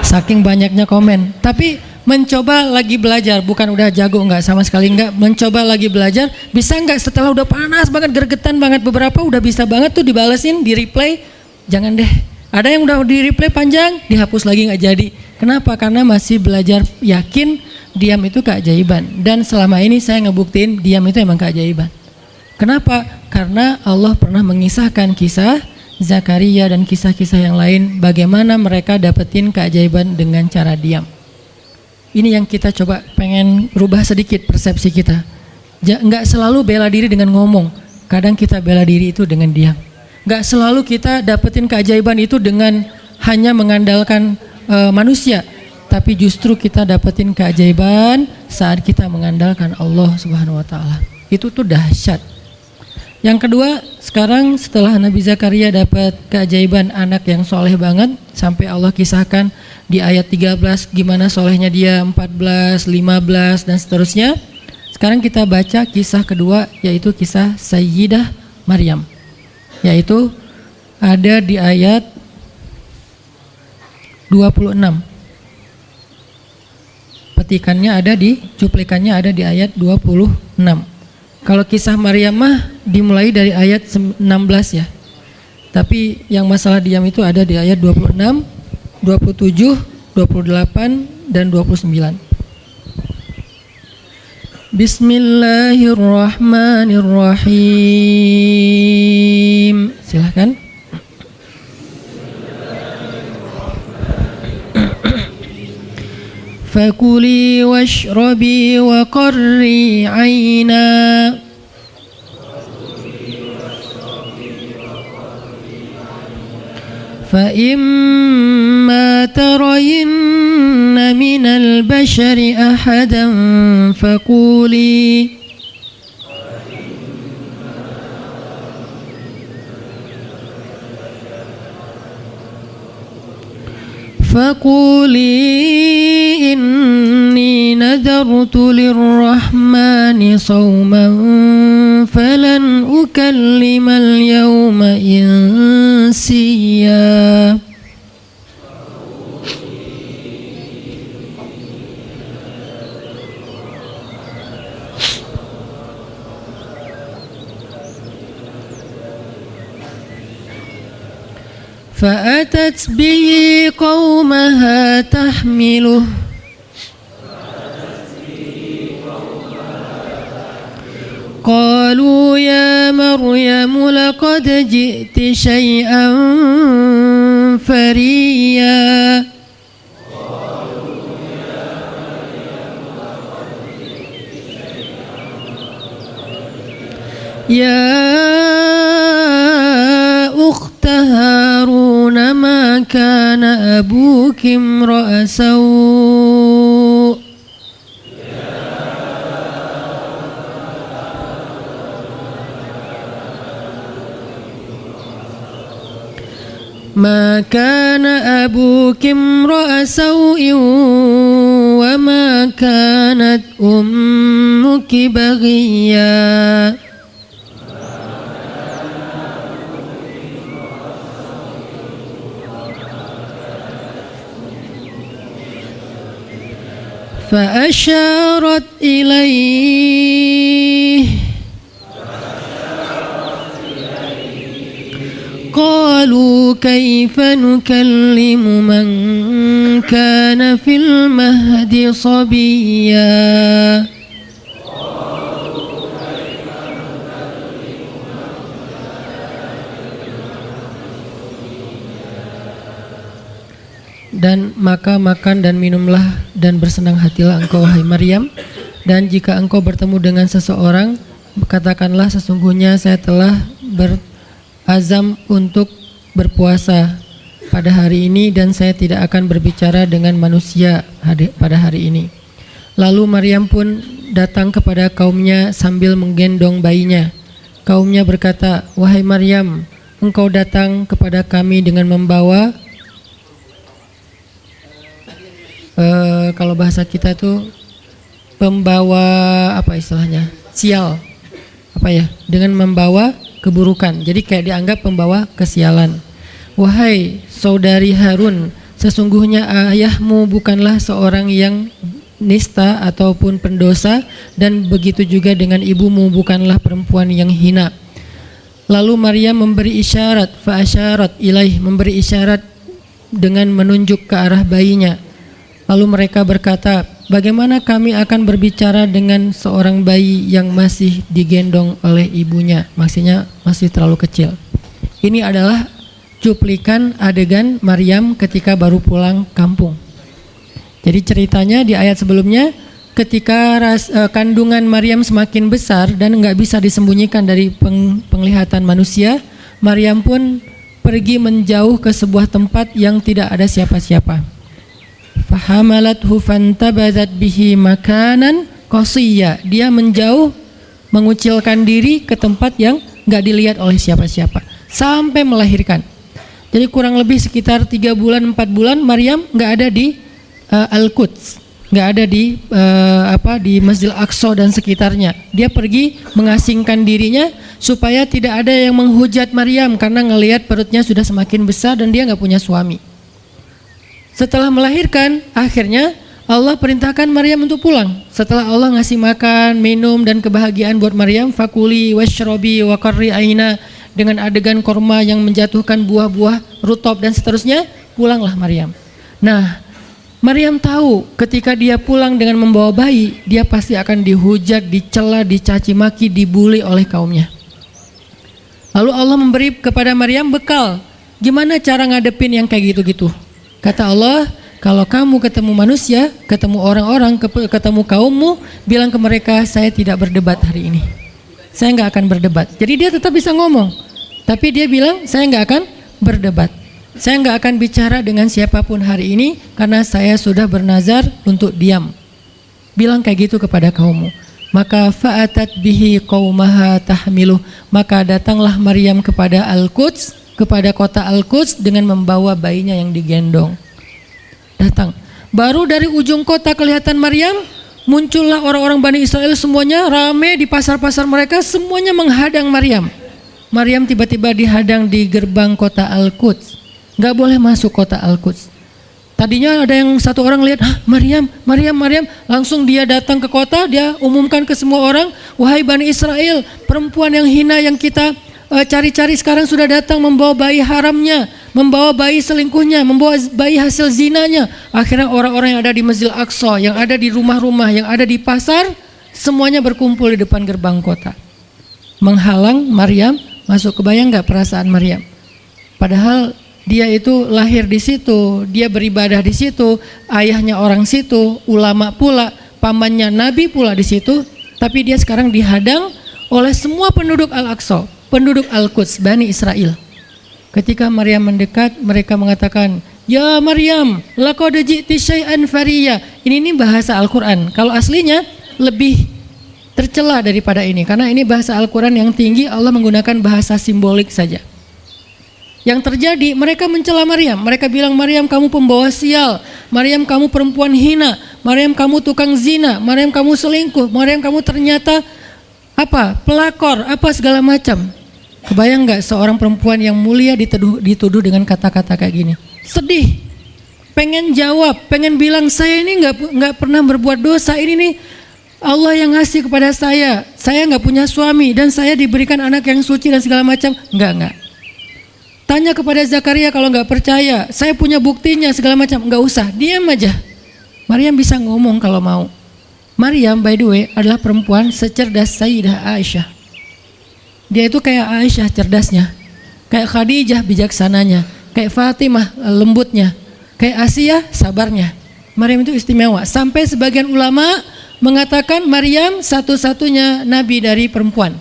[SPEAKER 1] Saking banyaknya komen. Tapi mencoba lagi belajar, bukan udah jago enggak, sama sekali enggak. Mencoba lagi belajar, bisa enggak setelah udah panas banget, gergetan banget, beberapa udah bisa banget tuh dibalesin, di replay. Jangan deh. Ada yang udah di replay panjang, dihapus lagi nggak jadi. Kenapa? Karena masih belajar yakin diam itu keajaiban. Dan selama ini saya ngebuktiin diam itu emang keajaiban. Kenapa? Karena Allah pernah mengisahkan kisah Zakaria dan kisah-kisah yang lain bagaimana mereka dapetin keajaiban dengan cara diam. Ini yang kita coba pengen rubah sedikit persepsi kita. Nggak selalu bela diri dengan ngomong. Kadang kita bela diri itu dengan diam. Nggak selalu kita dapetin keajaiban itu dengan hanya mengandalkan manusia. Tapi justru kita dapetin keajaiban saat kita mengandalkan Allah Subhanahu wa Ta'ala. Itu tuh dahsyat. Yang kedua, sekarang setelah Nabi Zakaria dapat keajaiban anak yang soleh banget, sampai Allah kisahkan di ayat 13 gimana solehnya dia, 14, 15 dan seterusnya. Sekarang kita baca kisah kedua, yaitu kisah Sayyidah Maryam, yaitu ada di ayat 26. Petikannya ada di, cuplikannya ada di ayat 26. Kalau kisah Maryam mah dimulai dari ayat 16 ya. Tapi yang masalah diam itu ada di ayat 26, 27, 28 dan 29. Bismillahirrahmanirrahim. Silahkan. فكلي واشربي وقري عينا فإما ترين من البشر أحدا فقولي إني نذرت للرحمن صوما فلن أكلم اليوم إنسيا فأتت به قومها تحمله قالوا يا مريم لقد جئت شيئا فريا يا أخت هارون ما كان أبوك امرأ سوء ما كان أبوك امرأ سوء وما كانت أمك بغيا فأشارت إليه قالوا كيف نكلم من كان في المهد صبيا Dan maka makan dan minumlah dan bersenang hatilah engkau wahai Maryam, dan jika engkau bertemu dengan seseorang katakanlah sesungguhnya saya telah berazam untuk berpuasa pada hari ini dan saya tidak akan berbicara dengan manusia pada hari ini. Lalu Maryam pun datang kepada kaumnya sambil menggendong bayinya. kaumnya berkata, "Wahai Maryam, engkau datang kepada kami dengan membawa," kalau bahasa kita tuh pembawa apa istilahnya? Sial. Apa ya? Dengan membawa keburukan. Jadi kayak dianggap pembawa kesialan. "Wahai saudari Harun, sesungguhnya ayahmu bukanlah seorang yang nista ataupun pendosa, dan begitu juga dengan ibumu bukanlah perempuan yang hina." Lalu Maryam memberi isyarat, fa'asyarat ilaih, memberi isyarat dengan menunjuk ke arah bayinya. Lalu mereka berkata, "Bagaimana kami akan berbicara dengan seorang bayi yang masih digendong oleh ibunya?" Maksudnya masih terlalu kecil. Ini adalah cuplikan adegan Maryam ketika baru pulang kampung. Jadi ceritanya di ayat sebelumnya, ketika kandungan Maryam semakin besar dan nggak bisa disembunyikan dari penglihatan manusia, Maryam pun pergi menjauh ke sebuah tempat yang tidak ada siapa-siapa. Fahamalathu fantabadzat bihi makanan qasiyya. Dia menjauh, mengucilkan diri ke tempat yang nggak dilihat oleh siapa-siapa sampai melahirkan. Jadi kurang lebih sekitar 3 bulan 4 bulan Maryam nggak ada di Al-Quds, nggak ada di di Masjidil Aqsa dan sekitarnya. Dia pergi mengasingkan dirinya supaya tidak ada yang menghujat Maryam karena ngelihat perutnya sudah semakin besar dan dia nggak punya suami. Setelah melahirkan, akhirnya Allah perintahkan Maryam untuk pulang. Setelah Allah ngasih makan, minum dan kebahagiaan buat Maryam, fakuli washrobi wa qarri aina, dengan adegan korma yang menjatuhkan buah-buah rutop dan seterusnya, pulanglah Maryam. Nah, Maryam tahu ketika dia pulang dengan membawa bayi, dia pasti akan dihujat, dicela, dicaci maki, dibully oleh kaumnya. Lalu Allah memberi kepada Maryam bekal. Gimana cara ngadepin yang kayak gitu-gitu? Kata Allah, kalau kamu ketemu manusia, ketemu orang-orang, ketemu kaummu, bilang ke mereka, saya tidak berdebat hari ini. Saya nggak akan berdebat. Jadi dia tetap bisa ngomong, tapi dia bilang, saya nggak akan berdebat. Saya nggak akan bicara dengan siapapun hari ini karena saya sudah bernazar untuk diam. Bilang kayak gitu kepada kaummu. Maka fa'atat bihi qaumaha tahmiluh. Maka datanglah Maryam kepada Al-Quds, kepada kota Al-Quds dengan membawa bayinya yang digendong. Datang. Baru dari ujung kota kelihatan Maryam, muncullah orang-orang Bani Israel semuanya rame di pasar-pasar mereka, semuanya menghadang Maryam. Maryam tiba-tiba dihadang di gerbang kota Al-Quds. Nggak boleh masuk kota Al-Quds. Tadinya ada yang satu orang lihat, Maryam, Maryam, Maryam. Langsung dia datang ke kota, dia umumkan ke semua orang, wahai Bani Israel, perempuan yang hina yang kita cari-cari sekarang sudah datang membawa bayi haramnya, membawa bayi selingkuhnya, membawa bayi hasil zinanya. Akhirnya orang-orang yang ada di Masjidil Aqsa, yang ada di rumah-rumah, yang ada di pasar, semuanya berkumpul di depan gerbang kota, menghalang Maryam masuk. Kebayang nggak perasaan Maryam? Padahal dia itu lahir di situ, dia beribadah di situ, ayahnya orang situ, ulama pula, pamannya Nabi pula di situ, tapi dia sekarang dihadang oleh semua penduduk Al-Aqsa, penduduk Al-Quds, Bani Israel. Ketika Maryam mendekat, mereka mengatakan, "Ya Maryam, laqad ji'ti syai'an fariya." Ini bahasa Al-Quran. Kalau aslinya lebih tercela daripada ini, karena ini bahasa Al-Quran yang tinggi, Allah menggunakan bahasa simbolik saja. Yang terjadi, mereka mencela Maryam. Mereka bilang, Maryam kamu pembawa sial, Maryam kamu perempuan hina, Maryam kamu tukang zina, Maryam kamu selingkuh, Maryam kamu ternyata pelakor, segala macam. Kebayang nggak seorang perempuan yang mulia dituduh dengan kata-kata kayak gini? Sedih, pengen jawab, pengen bilang, saya ini nggak pernah berbuat dosa, ini nih Allah yang ngasih kepada saya nggak punya suami dan saya diberikan anak yang suci dan segala macam. Nggak. Tanya kepada Zakaria kalau nggak percaya, saya punya buktinya segala macam. Nggak usah, diam aja. Maryam bisa ngomong kalau mau. Maryam by the way adalah perempuan secerdas Sayyidah Aisyah. Dia itu kayak Aisyah cerdasnya, kayak Khadijah bijaksananya, kayak Fatimah lembutnya, kayak Asia sabarnya. Maryam itu istimewa. Sampai sebagian ulama mengatakan Maryam satu-satunya nabi dari perempuan,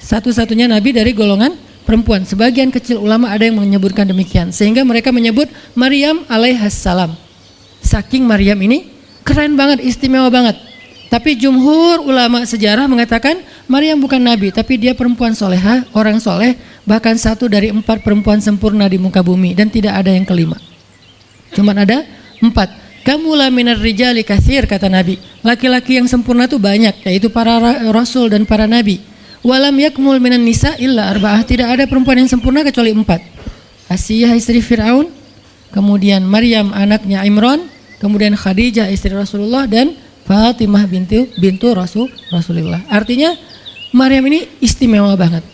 [SPEAKER 1] satu-satunya nabi dari golongan perempuan. Sebagian kecil ulama ada yang menyebutkan demikian, sehingga mereka menyebut Maryam alaihassalam. Saking Maryam ini keren banget, istimewa banget. Tapi jumhur ulama sejarah mengatakan Maryam bukan nabi, tapi dia perempuan soleha, orang soleh, bahkan satu dari 4 perempuan sempurna di muka bumi, dan tidak ada yang kelima. Cuman ada 4. Kamula minar rijali katsir, kata Nabi. Laki-laki yang sempurna itu banyak, yaitu para rasul dan para nabi. Walam yakmul minan nisa illa arba'ah. Tidak ada perempuan yang sempurna kecuali 4. Asiyah istri Fir'aun, kemudian Maryam anaknya Imran, kemudian Khadijah istri Rasulullah, dan Fatimah bintu Rasulullah. Artinya Maryam ini istimewa banget.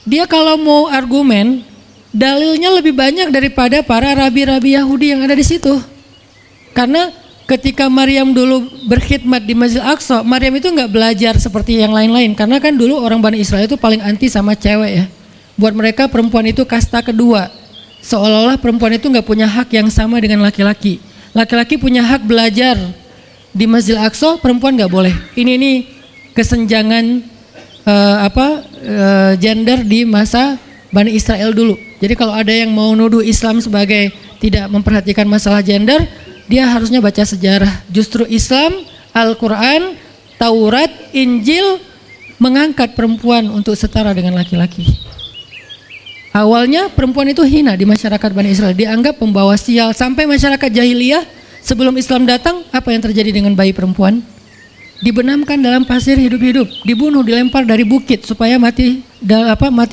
[SPEAKER 1] Dia kalau mau argumen, dalilnya lebih banyak daripada para rabi-rabi Yahudi yang ada di situ. Karena ketika Maryam dulu berkhidmat di Masjid Aqsa, Maryam itu nggak belajar seperti yang lain-lain. Karena kan dulu orang Bani Israel itu paling anti sama cewek ya. Buat mereka perempuan itu kasta kedua. Seolah-olah perempuan itu nggak punya hak yang sama dengan laki-laki. Laki-laki punya hak belajar di Masjid Aqsa, perempuan nggak boleh. Ini kesenjangan gender di masa Bani Israel dulu. Jadi kalau ada yang mau nuduh Islam sebagai tidak memperhatikan masalah gender, dia harusnya baca sejarah. Justru Islam, Al-Quran, Taurat, Injil mengangkat perempuan untuk setara dengan laki-laki. Awalnya perempuan itu hina di masyarakat Bani Israel, dianggap pembawa sial. Sampai masyarakat jahiliyah sebelum Islam datang, apa yang terjadi dengan bayi perempuan? Dibenamkan dalam pasir hidup-hidup, dibunuh, dilempar dari bukit supaya mati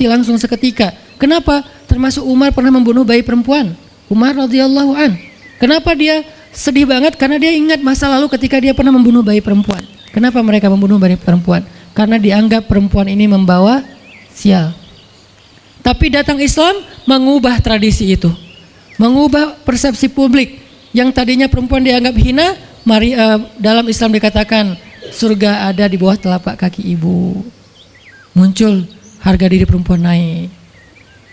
[SPEAKER 1] langsung seketika. Kenapa? Termasuk Umar pernah membunuh bayi perempuan. Umar radhiyallahu an. Kenapa dia sedih banget? Karena dia ingat masa lalu ketika dia pernah membunuh bayi perempuan. Kenapa mereka membunuh bayi perempuan? Karena dianggap perempuan ini membawa sial. Tapi datang Islam mengubah tradisi itu, mengubah persepsi publik. Yang tadinya perempuan dianggap hina, dalam Islam dikatakan surga ada di bawah telapak kaki ibu. Muncul harga diri perempuan naik.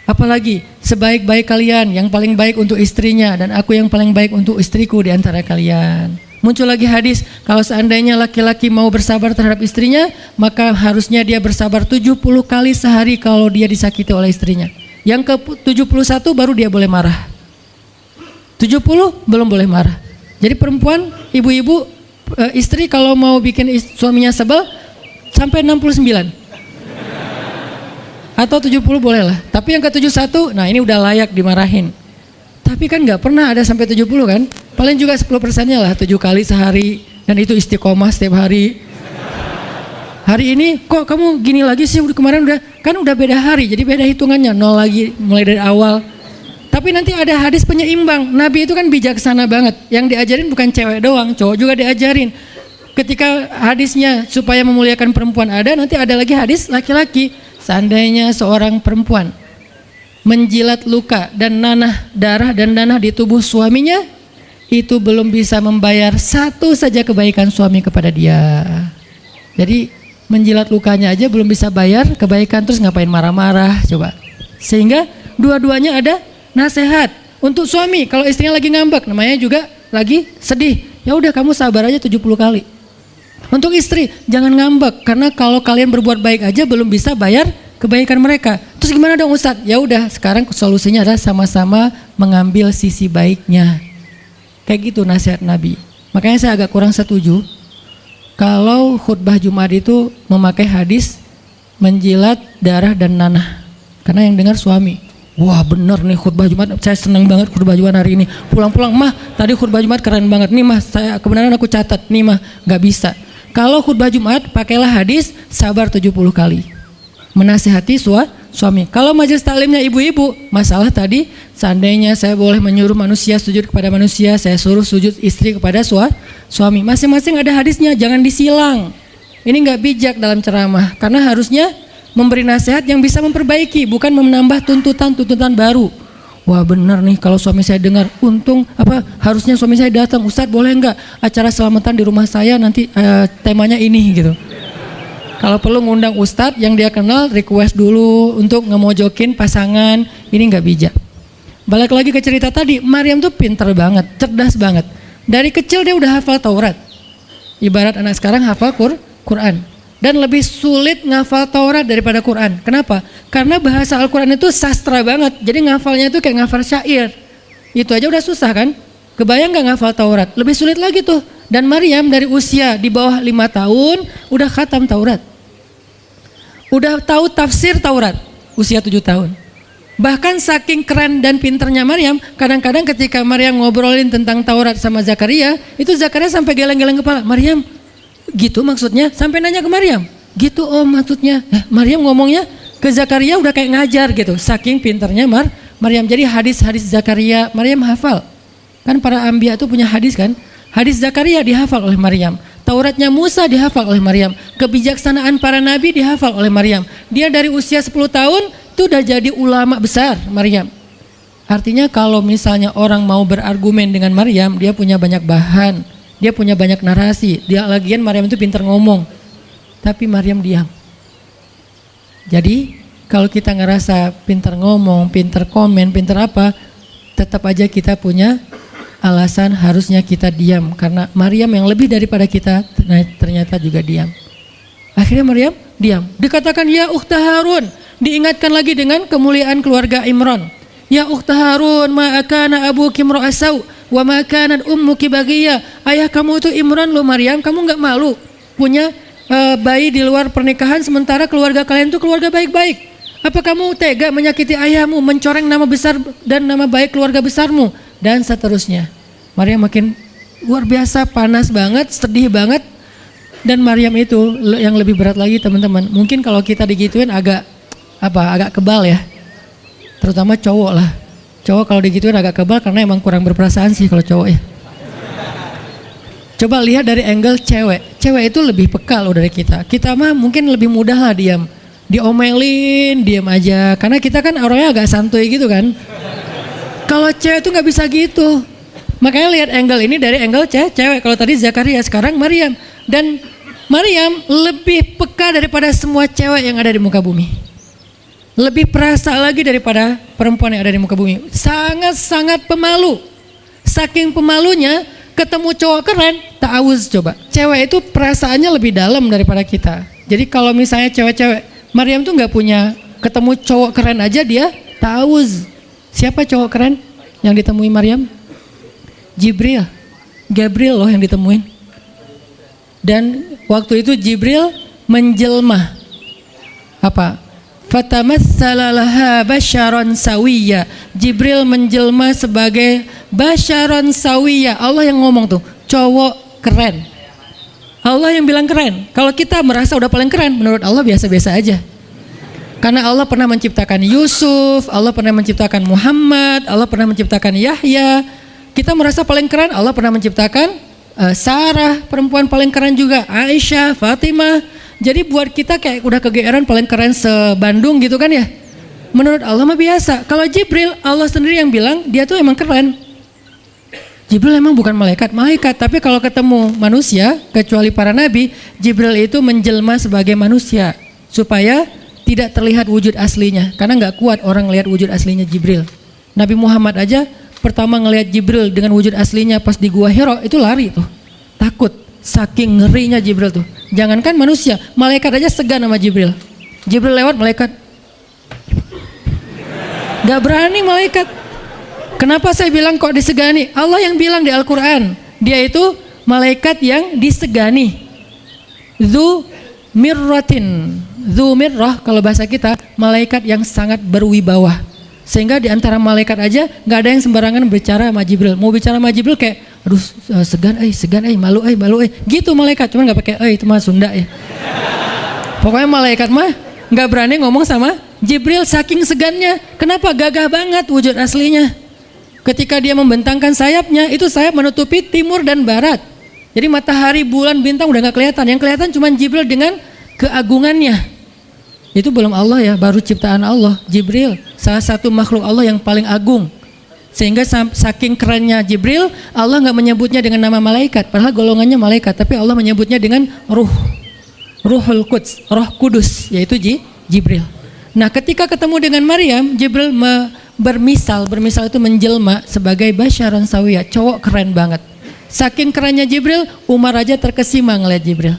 [SPEAKER 1] Apalagi sebaik-baik kalian, yang paling baik untuk istrinya, dan aku yang paling baik untuk istriku di antara kalian. Muncul lagi hadis, kalau seandainya laki-laki mau bersabar terhadap istrinya, maka harusnya dia bersabar 70 kali sehari kalau dia disakiti oleh istrinya. Yang ke-71 baru dia boleh marah. 70 belum boleh marah. Jadi perempuan, ibu-ibu, istri kalau mau bikin suaminya sebel sampai 69 atau 70 boleh lah. Tapi yang ke-71, nah ini udah layak dimarahin. Tapi kan nggak pernah ada sampai 70 kan? Paling juga 10%-nya lah, 7 kali sehari, dan itu istiqomah setiap hari. Hari ini kok kamu gini lagi sih, kemarin udah beda hari, jadi beda hitungannya, 0 lagi mulai dari awal. Tapi nanti ada hadis penyeimbang. Nabi itu kan bijaksana banget. Yang diajarin bukan cewek doang, cowok juga diajarin. Ketika hadisnya supaya memuliakan perempuan ada, nanti ada lagi hadis laki-laki. Seandainya seorang perempuan menjilat luka dan darah dan nanah di tubuh suaminya, itu belum bisa membayar satu saja kebaikan suami kepada dia. Jadi menjilat lukanya aja belum bisa bayar kebaikan, terus ngapain marah-marah coba. Sehingga dua-duanya ada nasihat untuk suami. Kalau istrinya lagi ngambek, namanya juga lagi sedih, ya udah kamu sabar aja 70 kali. Untuk istri jangan ngambek, karena kalau kalian berbuat baik aja belum bisa bayar kebaikan mereka. Terus gimana dong Ustadz? Ya udah, sekarang solusinya adalah sama-sama mengambil sisi baiknya. Kayak gitu nasihat Nabi. Makanya saya agak kurang setuju kalau khutbah Jumat itu memakai hadis menjilat darah dan nanah, karena yang dengar suami. Wah bener nih khutbah Jumat, saya senang banget khutbah Jumat hari ini. Pulang-pulang, mah tadi khutbah Jumat keren banget nih mah, saya kebenaran aku catat nih mah. Gak bisa. Kalau khutbah Jumat pakailah hadis sabar 70 kali, menasihati suami. Kalau majelis taklimnya ibu-ibu, masalah tadi seandainya saya boleh menyuruh manusia sujud kepada manusia, saya suruh sujud istri kepada suami. Masing-masing ada hadisnya, jangan disilang. Ini nggak bijak dalam ceramah, karena harusnya memberi nasihat yang bisa memperbaiki, bukan menambah tuntutan baru. Wah benar nih, kalau suami saya dengar, untung harusnya suami saya datang. Ustadz boleh nggak acara selamatan di rumah saya nanti temanya ini gitu. Kalau perlu ngundang ustadz yang dia kenal, request dulu untuk ngemojokin pasangan, ini nggak bijak. Balik lagi ke cerita tadi, Maryam tuh pinter banget, cerdas banget. Dari kecil dia udah hafal Taurat. Ibarat anak sekarang hafal Quran. Dan lebih sulit ngafal Taurat daripada Quran. Kenapa? Karena bahasa Al-Quran itu sastra banget. Jadi ngafalnya itu kayak ngafal syair. Itu aja udah susah kan? Kebayang gak ngafal Taurat? Lebih sulit lagi tuh. Dan Maryam dari usia di bawah 5 tahun udah khatam Taurat. Udah tahu tafsir Taurat usia 7 tahun. Bahkan saking keren dan pinternya Maryam, kadang-kadang ketika Maryam ngobrolin tentang Taurat sama Zakaria, itu Zakaria sampai geleng-geleng kepala. Maryam, gitu maksudnya? Sampai nanya ke Maryam, gitu om maksudnya. Maryam ngomongnya ke Zakaria udah kayak ngajar gitu. Saking pinternya Maryam. Jadi hadis-hadis Zakaria Maryam hafal. Kan para anbiya itu punya hadis kan? Hadis Zakaria dihafal oleh Maryam. Tauratnya Musa dihafal oleh Maryam. Kebijaksanaan para nabi dihafal oleh Maryam. Dia dari usia 10 tahun itu udah jadi ulama besar Maryam. Artinya kalau misalnya orang mau berargumen dengan Maryam, dia punya banyak bahan, dia punya banyak narasi. Dia lagian Maryam itu pintar ngomong. Tapi Maryam diam. Jadi kalau kita ngerasa pintar ngomong, pintar komen, pintar apa, tetap aja kita punya alasan harusnya kita diam. Karena Maryam yang lebih daripada kita ternyata juga diam. Akhirnya Maryam diam. Dikatakan ya ukhta Harun. Diingatkan lagi dengan kemuliaan keluarga Imran. Ya ukhta Harun, ma kana abuki imra'asau wa ma kanat ummuki baghiyah. Ayah kamu itu Imran loh Maryam, kamu enggak malu punya bayi di luar pernikahan sementara keluarga kalian itu keluarga baik-baik. Apa kamu tega menyakiti ayahmu, mencoreng nama besar dan nama baik keluarga besarmu, dan seterusnya. Maryam makin luar biasa, panas banget, sedih banget. Dan Maryam itu yang lebih berat lagi teman-teman. Mungkin kalau kita digituin agak kebal ya. Terutama cowok lah. Cowok kalau digituin agak kebal karena emang kurang berperasaan sih kalau cowok ya. Coba lihat dari angle cewek. Cewek itu lebih peka loh dari kita. Kita mah mungkin lebih mudah lah diam. Diomelin, diam aja. Karena kita kan orangnya agak santuy gitu kan. Kalau cewek itu nggak bisa gitu. Makanya lihat angle ini dari angle cewek. Kalau tadi Zakaria, sekarang Maryam. Dan Maryam lebih peka daripada semua cewek yang ada di muka bumi. Lebih perasa lagi daripada perempuan yang ada di muka bumi. Sangat-sangat pemalu. Saking pemalunya, ketemu cowok keren, ta'awuz coba. Cewek itu perasaannya lebih dalam daripada kita. Jadi kalau misalnya cewek-cewek, Maryam tuh nggak punya, ketemu cowok keren aja dia ta'awuz. Siapa cowok keren yang ditemui Maryam? Jibril. Gabriel loh yang ditemuin. Dan waktu itu Jibril menjelma. Apa? Fatamassala laha basyaran sawiyya. Jibril menjelma sebagai basyaran sawiyya. Allah yang ngomong tuh, cowok keren. Allah yang bilang keren. Kalau kita merasa udah paling keren, menurut Allah biasa-biasa aja. Karena Allah pernah menciptakan Yusuf, Allah pernah menciptakan Muhammad, Allah pernah menciptakan Yahya. Kita merasa paling keren, Allah pernah menciptakan Sarah, perempuan paling keren juga, Aisyah, Fatimah. Jadi buat kita kayak udah kegeeran paling keren se-Bandung gitu kan ya. Menurut Allah mah biasa. Kalau Jibril, Allah sendiri yang bilang dia tuh emang keren. Jibril emang bukan malaikat, tapi kalau ketemu manusia, kecuali para nabi, Jibril itu menjelma sebagai manusia supaya tidak terlihat wujud aslinya. Karena nggak kuat orang lihat wujud aslinya Jibril. Nabi Muhammad aja pertama ngelihat Jibril dengan wujud aslinya pas di Gua Hira itu lari tuh, takut. Saking ngerinya Jibril tuh. Jangankan manusia, malaikat aja segan sama Jibril. Jibril lewat, malaikat gak berani malaikat. Kenapa saya bilang kok disegani? Allah yang bilang di Al-Quran, dia itu malaikat yang disegani. Dzu mirratin. Dzu mirrah kalau bahasa kita, malaikat yang sangat berwibawa. Sehingga di antara malaikat aja gak ada yang sembarangan bicara sama Jibril. Mau bicara sama Jibril kayak, aduh segan, malu, gitu malaikat. Cuman gak pakai, itu mah Sunda ya. Pokoknya malaikat mah gak berani ngomong sama Jibril saking segannya. Kenapa? Gagah banget wujud aslinya. Ketika dia membentangkan sayapnya, itu sayap menutupi timur dan barat. Jadi matahari, bulan, bintang udah gak kelihatan. Yang kelihatan cuma Jibril dengan keagungannya. Itu belum Allah ya, baru ciptaan Allah. Jibril, salah satu makhluk Allah yang paling agung. Sehingga saking kerennya Jibril, Allah nggak menyebutnya dengan nama malaikat, padahal golongannya malaikat, tapi Allah menyebutnya dengan Ruhul Quds, Roh Kudus, yaitu Jibril. Nah, ketika ketemu dengan Maryam, Jibril bermisal itu menjelma sebagai basyaran sawiyah, cowok keren banget. Saking kerennya Jibril, Umar aja terkesima ngeliat Jibril.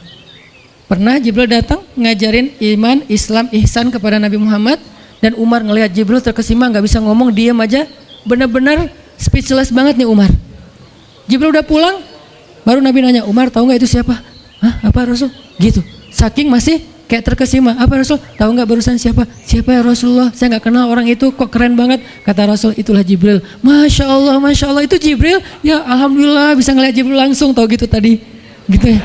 [SPEAKER 1] Pernah Jibril datang ngajarin iman, Islam, ihsan kepada Nabi Muhammad, dan Umar ngelihat Jibril terkesima, nggak bisa ngomong, diam aja, benar-benar speechless banget nih Umar. Jibril udah pulang, Baru Nabi nanya, Umar tahu nggak itu siapa? Hah, apa Rasul? Gitu. Saking masih kayak terkesima. Apa Rasul? Tahu nggak barusan siapa? Siapa ya Rasulullah? Saya nggak kenal orang itu, kok keren banget. Kata Rasul, itulah Jibril. Masya Allah, itu Jibril. Ya Alhamdulillah bisa ngeliat Jibril langsung, tahu gitu tadi. Gitu ya.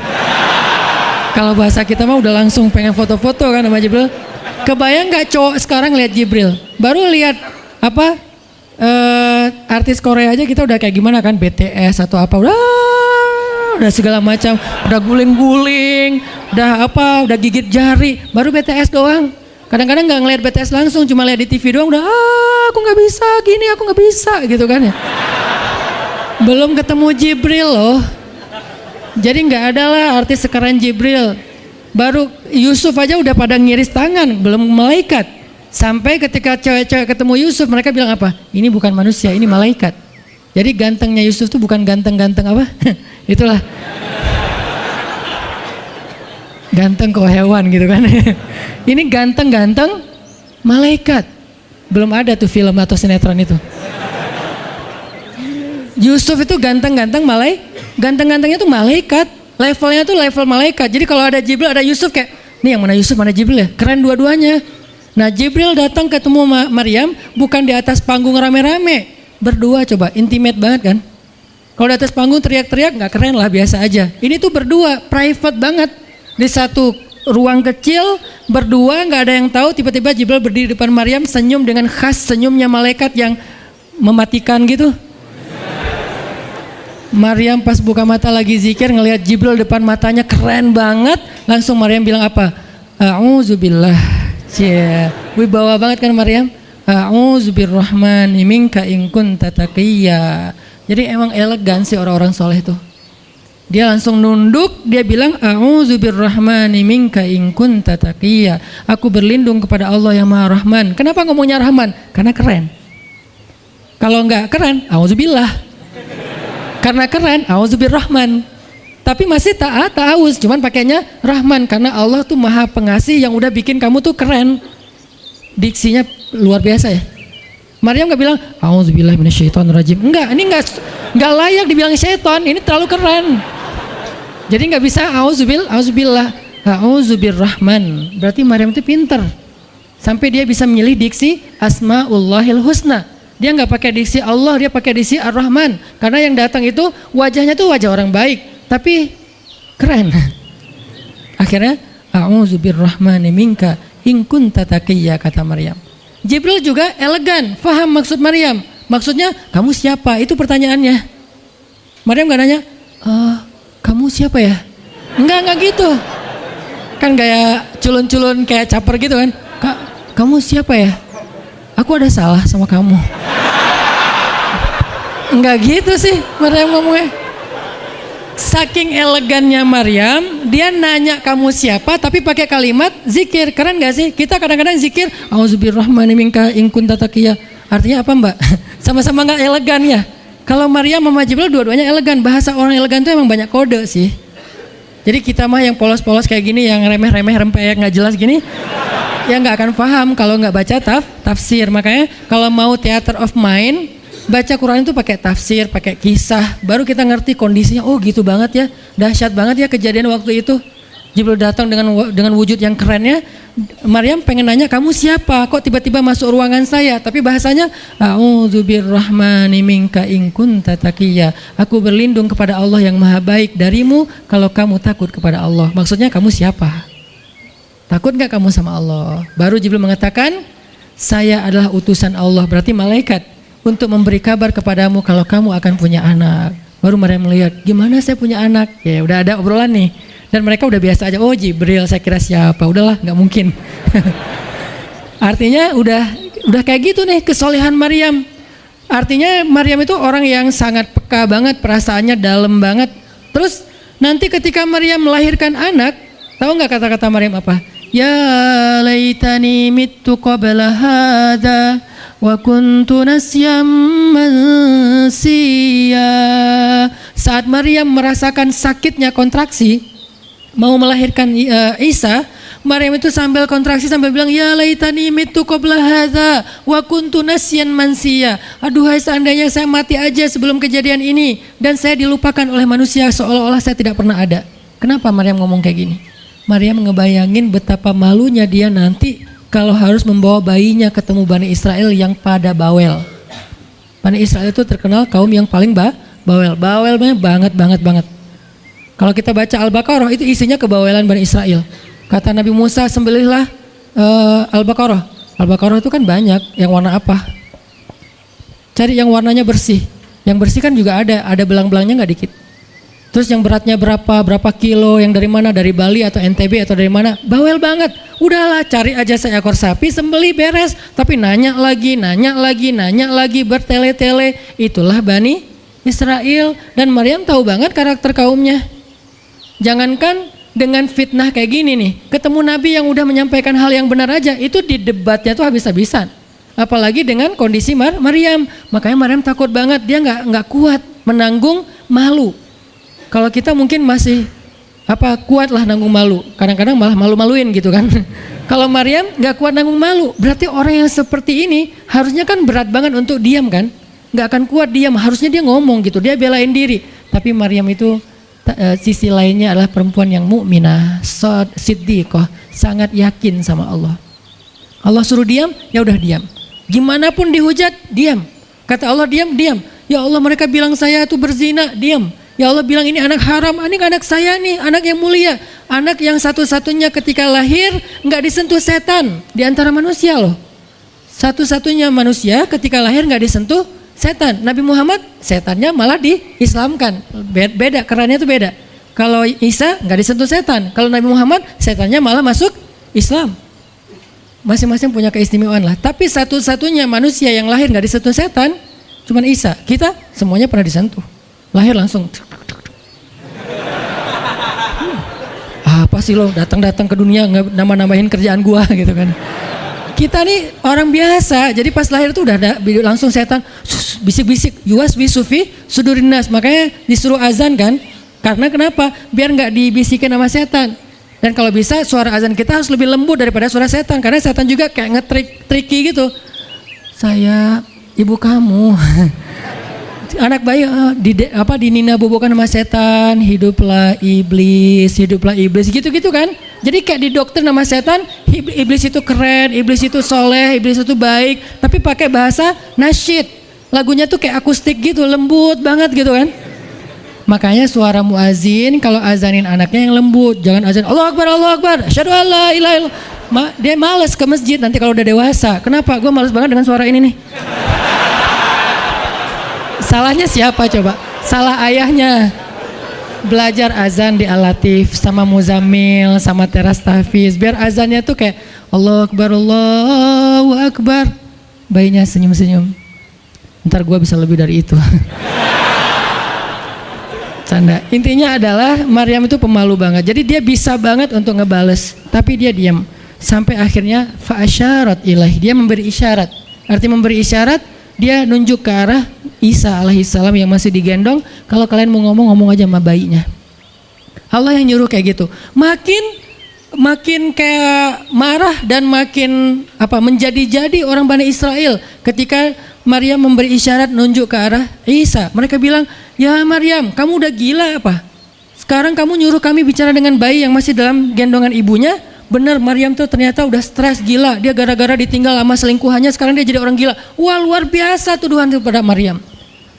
[SPEAKER 1] Kalau bahasa kita mah udah langsung pengen foto-foto kan sama Jibril. Kebayang nggak cowok sekarang lihat Jibril? Baru lihat apa? Artis Korea aja kita udah kayak gimana kan, BTS atau apa, udah segala macam, udah guling-guling, udah gigit jari. Baru BTS doang. Kadang-kadang nggak ngeliat BTS langsung, cuma lihat di TV doang udah aku nggak bisa gini, aku nggak bisa gitu kan ya. Belum ketemu Jibril loh. Jadi nggak ada lah artis sekeren Jibril. Baru Yusuf aja udah pada ngiris tangan, belum malaikat. Sampai ketika cewek-cewek ketemu Yusuf, mereka bilang apa? Ini bukan manusia, ini malaikat. Jadi gantengnya Yusuf tuh bukan ganteng-ganteng apa? Itulah. Ganteng kok hewan gitu kan. Ini ganteng-ganteng malaikat. Belum ada tuh film atau sinetron itu. Yusuf itu ganteng-ganteng ganteng-gantengnya tuh malaikat. Levelnya tuh level malaikat. Jadi kalau ada Jibril, ada Yusuf kayak, nih yang mana Yusuf, mana Jibril ya? Keren dua-duanya. Nah Jibril datang ketemu Maryam bukan di atas panggung rame-rame. Berdua coba, intimate banget kan? Kalau di atas panggung teriak-teriak nggak keren lah, biasa aja. Ini tuh berdua, private banget. Di satu ruang kecil, berdua nggak ada yang tahu. Tiba-tiba Jibril berdiri di depan Maryam, senyum dengan khas senyumnya malaikat yang mematikan gitu. Maryam pas buka mata lagi zikir ngelihat Jibril depan matanya keren banget, langsung Maryam bilang apa? A'udzubillah. Cie, wibawa banget kan Maryam? A'udzubirrahmani minka in kunta taqiyya. Jadi emang elegan sih orang-orang soleh itu. Dia langsung nunduk, dia bilang A'udzubirrahmani minka in kunta taqiyya. Aku berlindung kepada Allah yang Maha Rahman. Kenapa ngomongnya Rahman? Karena keren. Kalau enggak keren, a'udzubillah. Karena keren, a'udzubirrahman. Tapi masih ta'awuz, cuman pakainya Rahman karena Allah tuh Maha Pengasih yang udah bikin kamu tuh keren. Diksinya luar biasa ya. Maryam nggak bilang a'udzubillahi minasyaitonirrajim. Enggak, ini enggak layak dibilang syaitan, ini terlalu keren. Jadi nggak bisa a'udzubillah, a'udzubirrahman. Berarti Maryam itu pinter. Sampai dia bisa memilih diksi Asmaullahil Husna. Dia nggak pakai diksi Allah, dia pakai diksi Ar-Rahman. Karena yang datang itu wajahnya tuh wajah orang baik, tapi keren. Akhirnya a'udzubirrahmani minka in kunta taqiyya, kata Maryam. Jibril juga elegan, faham maksud Maryam. Maksudnya kamu siapa? Itu pertanyaannya. Maryam nggak nanya, kamu siapa ya? Enggak gitu. Kan gaya culun-culun kayak caper gitu kan. Kak, kamu siapa ya? Aku ada salah sama kamu. Enggak gitu sih Maryam ngomongnya. Saking elegannya Maryam, dia nanya kamu siapa tapi pakai kalimat zikir. Keren gak sih? Kita kadang-kadang zikir a'udzubirrahmani minka in kunta taqiyya. Artinya apa Mbak? Sama-sama gak elegan ya. Kalau Maryam sama Jibril dua-duanya elegan. Bahasa orang elegan itu emang banyak kode sih. Jadi kita mah yang polos-polos kayak gini, yang remeh-remeh rempeyek gak jelas gini, ya nggak akan paham kalau nggak baca tafsir. Makanya kalau mau theater of mind, baca Quran itu pakai tafsir, pakai kisah, baru kita ngerti kondisinya. Oh gitu banget ya, dahsyat banget ya kejadian waktu itu. Jibril datang dengan wujud yang kerennya. Maryam pengen nanya kamu siapa? Kok tiba-tiba masuk ruangan saya? Tapi bahasanya a'udzubirrahmani minka in kunta taqiyya. Aku berlindung kepada Allah yang Maha Baik darimu kalau kamu takut kepada Allah. Maksudnya kamu siapa? Takut gak kamu sama Allah? Baru Jibril mengatakan, saya adalah utusan Allah, berarti malaikat, untuk memberi kabar kepadamu kalau kamu akan punya anak. Baru Maryam melihat, gimana saya punya anak? Ya udah ada obrolan nih. Dan mereka udah biasa aja, oh Jibril, saya kira siapa? Udahlah, gak mungkin. Artinya udah kayak gitu nih kesolehan Maryam. Artinya Maryam itu orang yang sangat peka banget, perasaannya dalam banget. Terus nanti ketika Maryam melahirkan anak, tahu nggak kata-kata Maryam apa? Ya laitani mittu qabla hadza wa kuntu nasyam mansiya. Saat Maryam merasakan sakitnya kontraksi mau melahirkan Isa, Maryam itu sambil kontraksi sambil bilang, ya laitani mitu qabla hadza wa kuntu nasyan mansiya. Aduhai seandainya saya mati aja sebelum kejadian ini dan saya dilupakan oleh manusia seolah-olah saya tidak pernah ada. Kenapa Maryam ngomong kayak gini? Maryam ngebayangin betapa malunya dia nanti kalau harus membawa bayinya ketemu Bani Israel yang pada bawel. Bani Israel itu terkenal kaum yang paling bawel. Bawelnya banget. Kalau kita baca Al-Baqarah itu isinya kebawelan Bani Israel. Kata Nabi Musa, sembelihlah Al-Baqarah. Al-Baqarah itu kan banyak, yang warna apa? Cari yang warnanya bersih. Yang bersih kan juga ada belang-belangnya nggak dikit. Terus yang beratnya berapa kilo, yang dari mana? Dari Bali atau NTB atau dari mana? Bawel banget. Udahlah, cari aja seekor sapi, sembelih beres. Tapi nanya lagi, bertele-tele. Itulah Bani Israel. Dan Maryam tahu banget karakter kaumnya. Jangankan dengan fitnah kayak gini nih, ketemu Nabi yang udah menyampaikan hal yang benar aja, itu di debatnya tuh habis-habisan. Apalagi dengan kondisi Maryam. Makanya Maryam takut banget, dia nggak kuat menanggung malu. Kalau kita mungkin masih kuat lah nanggung malu, kadang-kadang malah malu-maluin gitu kan. Kalau Maryam nggak kuat nanggung malu, berarti orang yang seperti ini harusnya kan berat banget untuk diam kan, nggak akan kuat diam, harusnya dia ngomong gitu, dia belain diri. Tapi Maryam itu sisi lainnya adalah perempuan yang mukminah, siddiqah, sangat yakin sama Allah. Allah suruh diam, ya udah diam. Gimana pun dihujat, diam. Kata Allah diam. Ya Allah, mereka bilang saya itu berzina, diam. Ya Allah bilang ini anak haram, ini anak saya nih, anak yang mulia, anak yang satu-satunya ketika lahir nggak disentuh setan di antara manusia loh. Satu-satunya manusia ketika lahir nggak disentuh setan. Nabi Muhammad setannya malah diislamkan. Beda, kerannya itu beda. Kalau Isa nggak disentuh setan. Kalau Nabi Muhammad setannya malah masuk Islam. Masing-masing punya keistimewaan lah. Tapi satu-satunya manusia yang lahir nggak disentuh setan cuman Isa. Kita semuanya pernah disentuh. Lahir langsung. Apa sih lo datang-datang ke dunia nambah-nambahin kerjaan gua gitu kan. Kita nih orang biasa, jadi pas lahir tuh udah ada langsung setan bisik-bisik, yuwas bisufi sudurinas, makanya disuruh azan kan, karena kenapa? Biar nggak dibisikin sama setan. Dan kalau bisa suara azan kita harus lebih lembut daripada suara setan, karena setan juga kayak nge-tricky gitu. Saya ibu kamu, anak bayi dinina bobokan sama setan, hiduplah iblis gitu kan. Jadi kayak di dokter nama setan, iblis itu keren, iblis itu soleh, iblis itu baik, tapi pakai bahasa nasyid. Lagunya tuh kayak akustik gitu, lembut banget gitu kan. Makanya suara muazin kalau azanin anaknya yang lembut, jangan azan Allahu Akbar, asyhadu an la ilaha illallah. Dia malas ke masjid nanti kalau udah dewasa. Kenapa? Gue malas banget dengan suara ini nih. Salahnya siapa coba? Salah ayahnya. Belajar azan di Al-Latif sama Muzammil sama Teras Tahfiz, biar azannya tuh kayak Allahu Akbar. Bayinya senyum-senyum. Ntar gue bisa lebih dari itu. Canda. Intinya adalah Maryam itu pemalu banget. Jadi dia bisa banget untuk ngebales, tapi dia diam. Sampai akhirnya fa'asyarat ilaih, dia memberi isyarat. Arti memberi isyarat, dia nunjuk ke arah Isa alaihissalam yang masih digendong, kalau kalian mau ngomong aja sama bayinya. Allah yang nyuruh kayak gitu. Makin kayak marah dan makin menjadi-jadi orang Bani Israel ketika Maryam memberi isyarat nunjuk ke arah Isa. Mereka bilang, "Ya Maryam, kamu udah gila apa? Sekarang kamu nyuruh kami bicara dengan bayi yang masih dalam gendongan ibunya?" Benar, Maryam tuh ternyata udah stres gila. Dia gara-gara ditinggal sama selingkuhannya, sekarang dia jadi orang gila. Wah, luar biasa tuduhan kepada Maryam.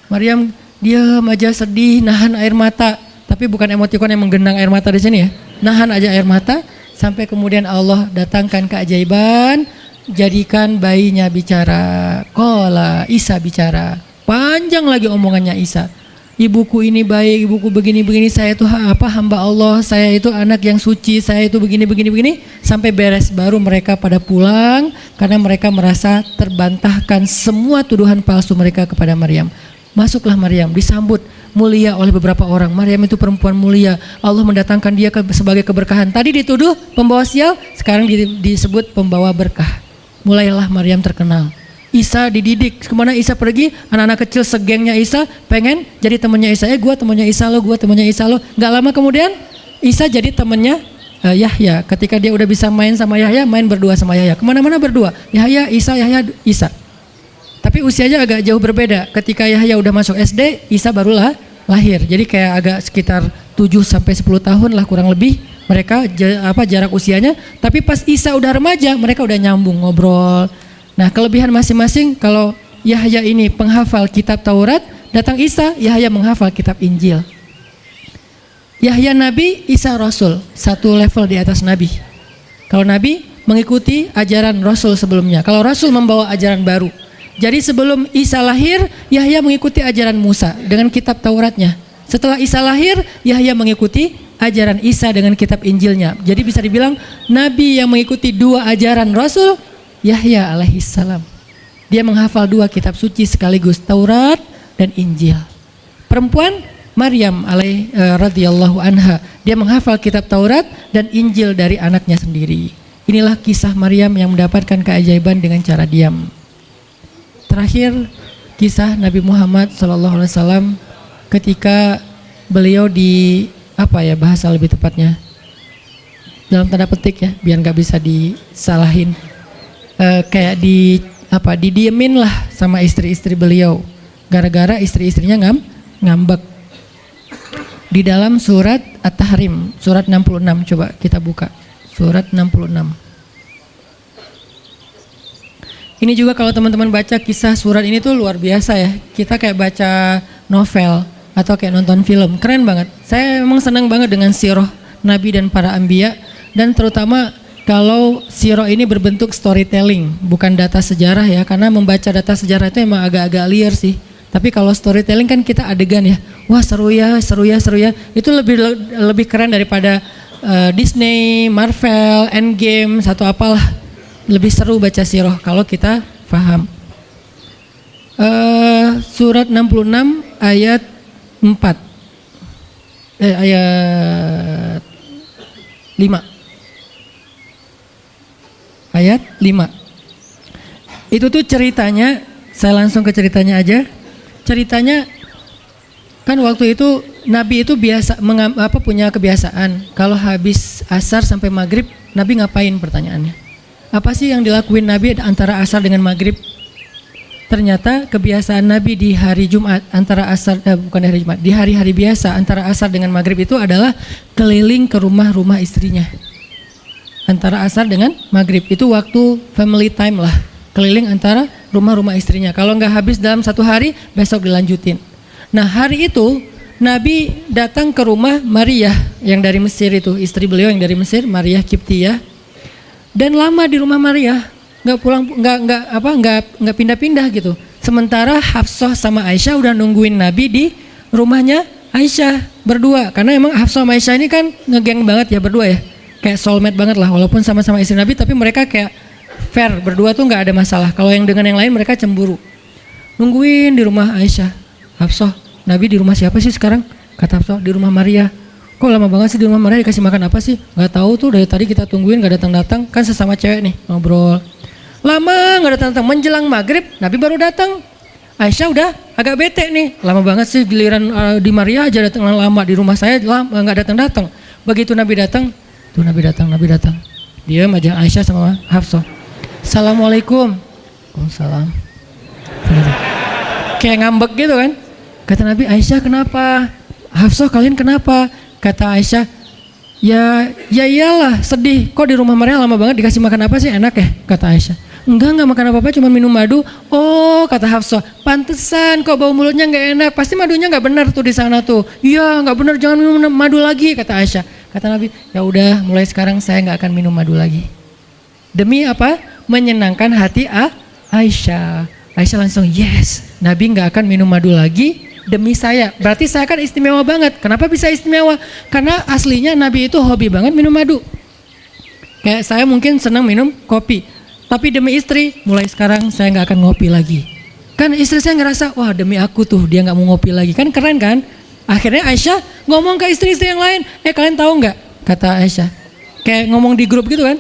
[SPEAKER 1] Maryam diam aja, sedih, nahan air mata. Tapi bukan emotikon yang menggenang air mata di sini ya. Nahan aja air mata sampai kemudian Allah datangkan keajaiban, jadikan bayinya bicara. Qala, Isa bicara. Panjang lagi omongannya Isa. Ibuku ini baik, ibuku begini-begini, saya itu hamba Allah, saya itu anak yang suci, saya itu begini-begini, sampai beres. Baru mereka pada pulang karena mereka merasa terbantahkan semua tuduhan palsu mereka kepada Maryam. Masuklah Maryam, disambut mulia oleh beberapa orang. Maryam itu perempuan mulia, Allah mendatangkan dia sebagai keberkahan. Tadi dituduh pembawa sial, sekarang disebut pembawa berkah. Mulailah Maryam terkenal. Isa dididik, kemana Isa pergi, anak-anak kecil segengnya Isa pengen jadi temannya Isa. Gue temannya Isa lo, gue temannya Isa lo. Gak lama kemudian Isa jadi temannya Yahya. Ketika dia udah bisa main sama Yahya, main berdua sama Yahya. Kemana-mana berdua. Yahya, Isa. Tapi usianya agak jauh berbeda. Ketika Yahya udah masuk SD, Isa barulah lahir. Jadi kayak agak sekitar 7 sampai 10 tahun lah kurang lebih mereka jarak usianya. Tapi pas Isa udah remaja, mereka udah nyambung ngobrol. Nah, kelebihan masing-masing, kalau Yahya ini penghafal kitab Taurat, datang Isa, Yahya menghafal kitab Injil. Yahya Nabi, Isa Rasul, satu level di atas Nabi. Kalau Nabi mengikuti ajaran Rasul sebelumnya, kalau Rasul membawa ajaran baru. Jadi sebelum Isa lahir, Yahya mengikuti ajaran Musa dengan kitab Tauratnya. Setelah Isa lahir, Yahya mengikuti ajaran Isa dengan kitab Injilnya. Jadi bisa dibilang Nabi yang mengikuti dua ajaran Rasul, Yahya alaihissalam. Dia menghafal dua kitab suci sekaligus, Taurat dan Injil. Perempuan Maryam radhiyallahu anha, dia menghafal kitab Taurat dan Injil dari anaknya sendiri. Inilah kisah Maryam yang mendapatkan keajaiban dengan cara diam. Terakhir, kisah Nabi Muhammad SAW ketika beliau bahasa lebih tepatnya dalam tanda petik ya, biar nggak bisa disalahin, kayak didiemin lah sama istri-istri beliau, gara-gara istri-istrinya ngambek. Di dalam surat At-Tahrim, surat 66, coba kita buka, surat 66. Ini juga kalau teman-teman baca kisah surat ini tuh luar biasa ya. Kita kayak baca novel atau kayak nonton film, keren banget. Saya memang senang banget dengan sirah Nabi dan para anbiya, dan terutama kalau sirah ini berbentuk storytelling, bukan data sejarah ya, karena membaca data sejarah itu emang agak-agak liar sih. Tapi kalau storytelling kan kita adegan ya, wah seru ya, itu lebih keren daripada Disney, Marvel, Endgame, satu apalah. Lebih seru baca sirah kalau kita paham. Surat 66 ayat 4. Ayat 5. Ayat 5. Itu tuh ceritanya, saya langsung ke ceritanya aja. Ceritanya kan waktu itu Nabi itu punya kebiasaan kalau habis asar sampai maghrib, Nabi ngapain pertanyaannya? Apa sih yang dilakuin Nabi antara asar dengan maghrib? Ternyata kebiasaan Nabi di hari Jumat antara asar, bukan hari Jumat, di hari-hari biasa antara asar dengan maghrib itu adalah keliling ke rumah-rumah istrinya. Antara asar dengan maghrib itu waktu family time lah, keliling antara rumah-rumah istrinya. Kalau nggak habis dalam satu hari, besok dilanjutin. Nah hari itu Nabi datang ke rumah Maria yang dari Mesir itu, istri beliau yang dari Mesir, Maria Kiptiyah. Dan lama di rumah Maria, nggak pindah-pindah gitu. Sementara Hafsah sama Aisyah udah nungguin Nabi di rumahnya Aisyah berdua, karena emang Hafsah sama Aisyah ini kan ngegeng banget ya berdua ya, kayak soulmate banget lah, walaupun sama-sama istri Nabi, tapi mereka kayak fair berdua tuh nggak ada masalah. Kalau yang dengan yang lain mereka cemburu. Nungguin di rumah Aisyah. Hafsah, Nabi di rumah siapa sih sekarang? Kata Hafsah, di rumah Maria. Kok lama banget sih di rumah Maria, dikasih makan apa sih? Gak tahu tuh, dari tadi kita tungguin gak datang-datang. Kan sesama cewek nih ngobrol. Lama gak datang-datang, menjelang maghrib Nabi baru datang. Aisyah udah agak bete nih, lama banget sih giliran di Maria aja datang lama, di rumah saya lama gak datang-datang. Begitu Nabi datang, tuh Nabi datang. Diam aja Aisyah sama Hafsah. Assalamualaikum. Waalaikumsalam. Kayak ngambek gitu kan. Kata Nabi, Aisyah kenapa? Hafsah kalian kenapa? Kata Aisyah, ya iyalah sedih, kok di rumah Maria lama banget, dikasih makan apa sih, enak ya? Kata Aisyah, enggak makan apa-apa, cuma minum madu. Oh kata Hafsah, pantesan kok bau mulutnya nggak enak, pasti madunya nggak benar tuh di sana tuh. Iya nggak benar, jangan minum madu lagi, kata Aisyah. Kata Nabi, ya udah mulai sekarang saya nggak akan minum madu lagi. Demi apa? Menyenangkan hati Aisyah. Aisyah langsung yes, Nabi nggak akan minum madu lagi demi saya. Berarti saya kan istimewa banget. Kenapa bisa istimewa? Karena aslinya Nabi itu hobi banget minum madu. Kayak saya mungkin senang minum kopi, tapi demi istri mulai sekarang saya nggak akan ngopi lagi. Kan istri saya ngerasa, wah demi aku tuh dia nggak mau ngopi lagi. Kan keren kan? Akhirnya Aisyah ngomong ke istri-istri yang lain, kalian tahu nggak? Kata Aisyah, kayak ngomong di grup gitu kan?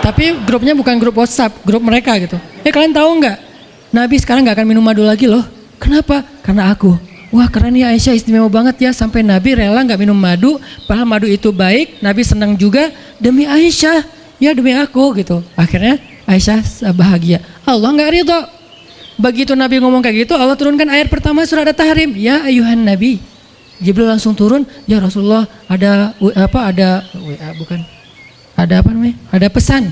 [SPEAKER 1] Tapi grupnya bukan grup WhatsApp, grup mereka gitu. Kalian tahu nggak? Nabi sekarang nggak akan minum madu lagi loh. Kenapa? Karena aku. wah keren ya Aisyah, istimewa banget ya, sampai Nabi rela nggak minum madu, padahal madu itu baik, Nabi senang juga demi Aisyah, ya demi aku gitu. Akhirnya Aisyah bahagia. Allah nggak ridho. Begitu Nabi ngomong kayak gitu, Allah turunkan ayat pertama surat At-Tahrim, ya ayuhan Nabi. Jibril langsung turun, ya Rasulullah ada ada pesan.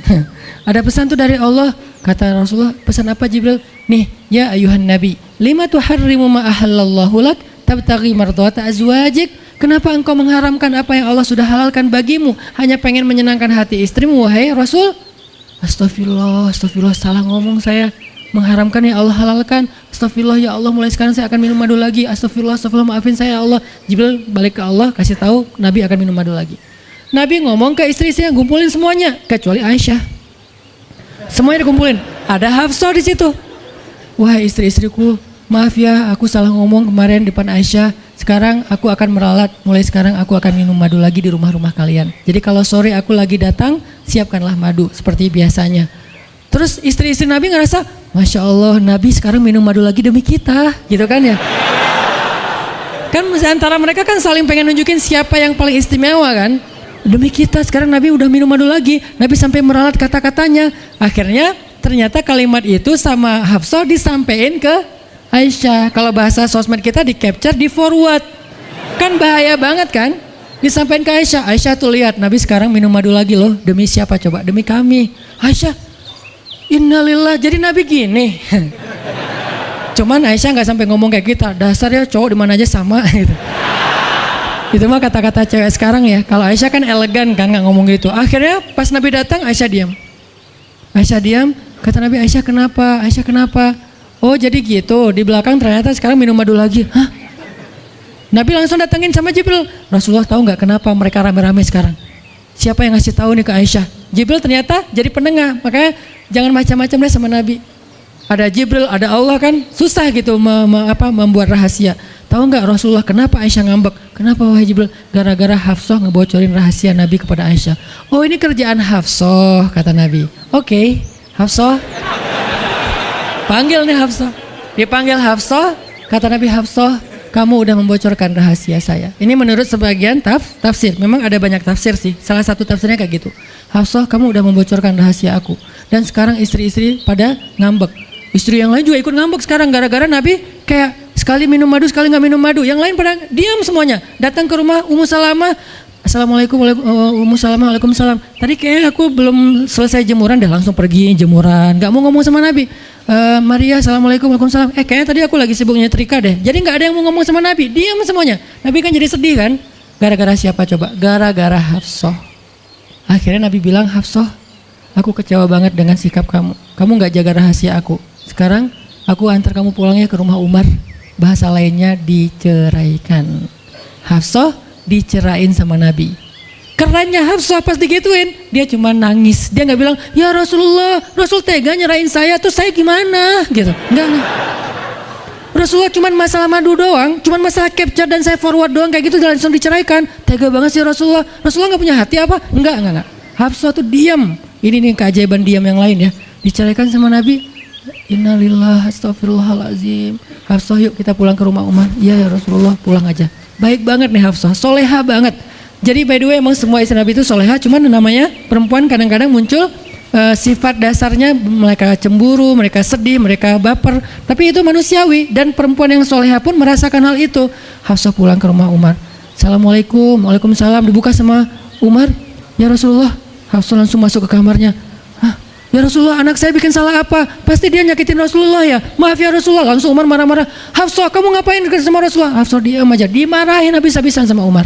[SPEAKER 1] Ada pesan tuh dari Allah. Kata Rasulullah, pesan apa Jibril? Nih, ya ayuhan Nabi, lima tuharrimu ma ahallallahu lak tabtaghi mardhata azwajik. Kenapa engkau mengharamkan apa yang Allah sudah halalkan bagimu? Hanya pengen menyenangkan hati istrimu, wahai Rasul. Astagfirullah, salah ngomong saya. Mengharamkan yang Allah halalkan. Astagfirullah ya Allah, mulai sekarang saya akan minum madu lagi. Astagfirullah, maafin saya ya Allah. Jibril balik ke Allah, kasih tahu Nabi akan minum madu lagi. Nabi ngomong ke istri-istrinya, ngumpulin semuanya kecuali Aisyah. Semuanya dikumpulin. Ada Hafsah di situ. Wahai istri-istriku, maaf ya, aku salah ngomong kemarin depan Aisyah. Sekarang aku akan meralat. Mulai sekarang aku akan minum madu lagi di rumah-rumah kalian. Jadi kalau sore aku lagi datang, siapkanlah madu seperti biasanya. Terus istri-istri Nabi ngerasa, Masya Allah, Nabi sekarang minum madu lagi demi kita, gitu kan ya? Kan antara mereka kan saling pengen nunjukin siapa yang paling istimewa kan? Demi kita, sekarang Nabi udah minum madu lagi. Nabi sampai meralat kata-katanya. Akhirnya ternyata kalimat itu sama Hafsah disampaikan ke Aisyah. Kalau bahasa sosmed kita di capture, di forward. Kan bahaya banget kan? Disampaikan ke Aisyah. Aisyah tuh lihat, Nabi sekarang minum madu lagi loh. Demi siapa coba? Demi kami. Aisyah, innalillah, jadi Nabi gini. Cuman Aisyah nggak sampai ngomong kayak kita. Dasarnya cowok di mana aja sama gitu. Itu mah kata-kata cewek sekarang ya. Kalau Aisyah kan elegan kan nggak ngomong gitu. Akhirnya pas Nabi datang Aisyah diam. Aisyah diam. Kata Nabi, Aisyah kenapa? Aisyah kenapa? Oh jadi gitu. Di belakang ternyata sekarang minum madu lagi. Hah? Nabi langsung datengin sama Jibril. Rasulullah tahu nggak kenapa mereka rame-rame sekarang? Siapa yang ngasih tahu nih ke Aisyah? Jibril ternyata jadi penengah. Makanya jangan macam-macam deh sama Nabi. Ada Jibril, ada Allah kan susah gitu membuat rahasia. Tahu nggak Rasulullah kenapa Aisyah ngambek? Kenapa wahai Jibril? Gara-gara Hafsah ngebocorin rahasia Nabi kepada Aisyah. Oh ini kerjaan Hafsah, kata Nabi. Oke, Hafsah. Panggil nih Hafsah. Dipanggil Hafsah, kata Nabi, Hafsah, kamu udah membocorkan rahasia saya. Ini menurut sebagian tafsir. Memang ada banyak tafsir sih. Salah satu tafsirnya kayak gitu. Hafsah, kamu udah membocorkan rahasia aku. Dan sekarang istri-istri pada ngambek. Istri yang lain juga ikut ngambek sekarang gara-gara Nabi kayak sekali minum madu, sekali nggak minum madu. Yang lain pada diam semuanya. Datang ke rumah Ummu Salamah. Assalamualaikum, Ummu Salamah, waalaikumsalam. Tadi kayaknya aku belum selesai jemuran, dah langsung pergi jemuran. Nggak mau ngomong sama Nabi. Maria, assalamualaikum, waalaikumsalam. Kayaknya tadi aku lagi sibuk nyetrika deh. Jadi nggak ada yang mau ngomong sama Nabi. Diam semuanya. Nabi kan jadi sedih kan? Gara-gara siapa coba? Gara-gara Hafsah. Akhirnya Nabi bilang, Hafsah, aku kecewa banget dengan sikap kamu. Kamu nggak jaga rahasia aku. Sekarang aku antar kamu pulang ya ke rumah Umar. Bahasa lainnya diceraikan. Hafsah dicerain sama Nabi. Kerennya Hafsah pas digituin, dia cuma nangis. Dia nggak bilang, ya Rasulullah, Rasul tega nyerain saya, terus saya gimana? Gitu. Enggak. Rasulullah cuma masalah madu doang, cuma masalah capture dan saya forward doang kayak gitu langsung diceraikan. Tega banget sih Rasulullah. Rasulullah nggak punya hati apa? Enggak. Hafsah tuh diam. Ini nih keajaiban diam yang lain ya. Diceraikan sama Nabi. Innalillah, astagfirullahaladzim. Hafsah yuk kita pulang ke rumah Umar. Iya ya Rasulullah, pulang aja. Baik banget nih Hafsah, soleha banget. Jadi by the way emang semua istri Nabi itu soleha, cuman namanya perempuan kadang-kadang muncul sifat dasarnya mereka cemburu, mereka sedih, mereka baper. Tapi itu manusiawi dan perempuan yang soleha pun merasakan hal itu. Hafsah pulang ke rumah Umar. Assalamualaikum, waalaikumsalam. Dibuka sama Umar. Ya Rasulullah. Hafsah langsung masuk ke kamarnya. Ya Rasulullah, anak saya bikin salah apa? Pasti dia nyakitin Rasulullah ya. Maaf ya Rasulullah. Langsung Umar marah-marah. Hafsah, kamu ngapain dekat sama Rasulullah? Hafsah diam aja. Dimarahin habis-habisan sama Umar.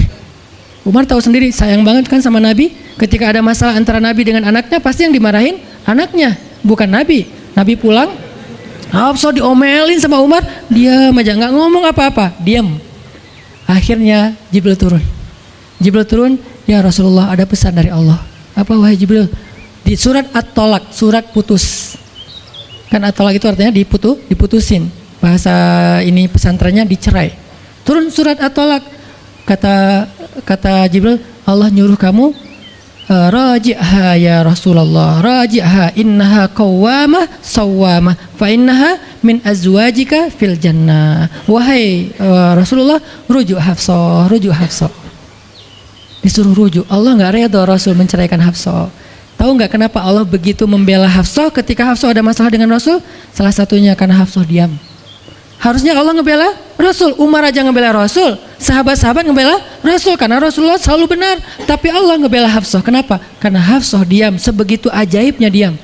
[SPEAKER 1] Umar tahu sendiri, sayang banget kan sama Nabi. Ketika ada masalah antara Nabi dengan anaknya, pasti yang dimarahin anaknya, bukan Nabi. Nabi pulang, Hafsah diomelin sama Umar. Diam aja, nggak ngomong apa-apa. Diam. Akhirnya Jibril turun. Jibril turun, ya Rasulullah ada pesan dari Allah. Apa wahai Jibril? Di surat At-Tolak, surat putus. Kan At-Tolak itu artinya diputusin. Bahasa ini pesantrennya dicerai. Turun surat At-Tolak. Kata Jibril, Allah nyuruh kamu raji'ha ya Rasulullah, raji'ha innaha qawwamah sawwamah fa innaha min azwajika fil jannah. Wahai Rasulullah, rujuk Hafsah, rujuk Hafsah. Disuruh rujuk. Allah nggak redha Rasul menceraikan Hafsah. Tahu nggak kenapa Allah begitu membela Hafsah ketika Hafsah ada masalah dengan Rasul? Salah satunya karena Hafsah diam. Harusnya Allah ngebela Rasul, Umar aja ngebela Rasul, sahabat-sahabat ngebela Rasul karena Rasulullah selalu benar. Tapi Allah ngebela Hafsah. Kenapa? Karena Hafsah diam, sebegitu ajaibnya diam.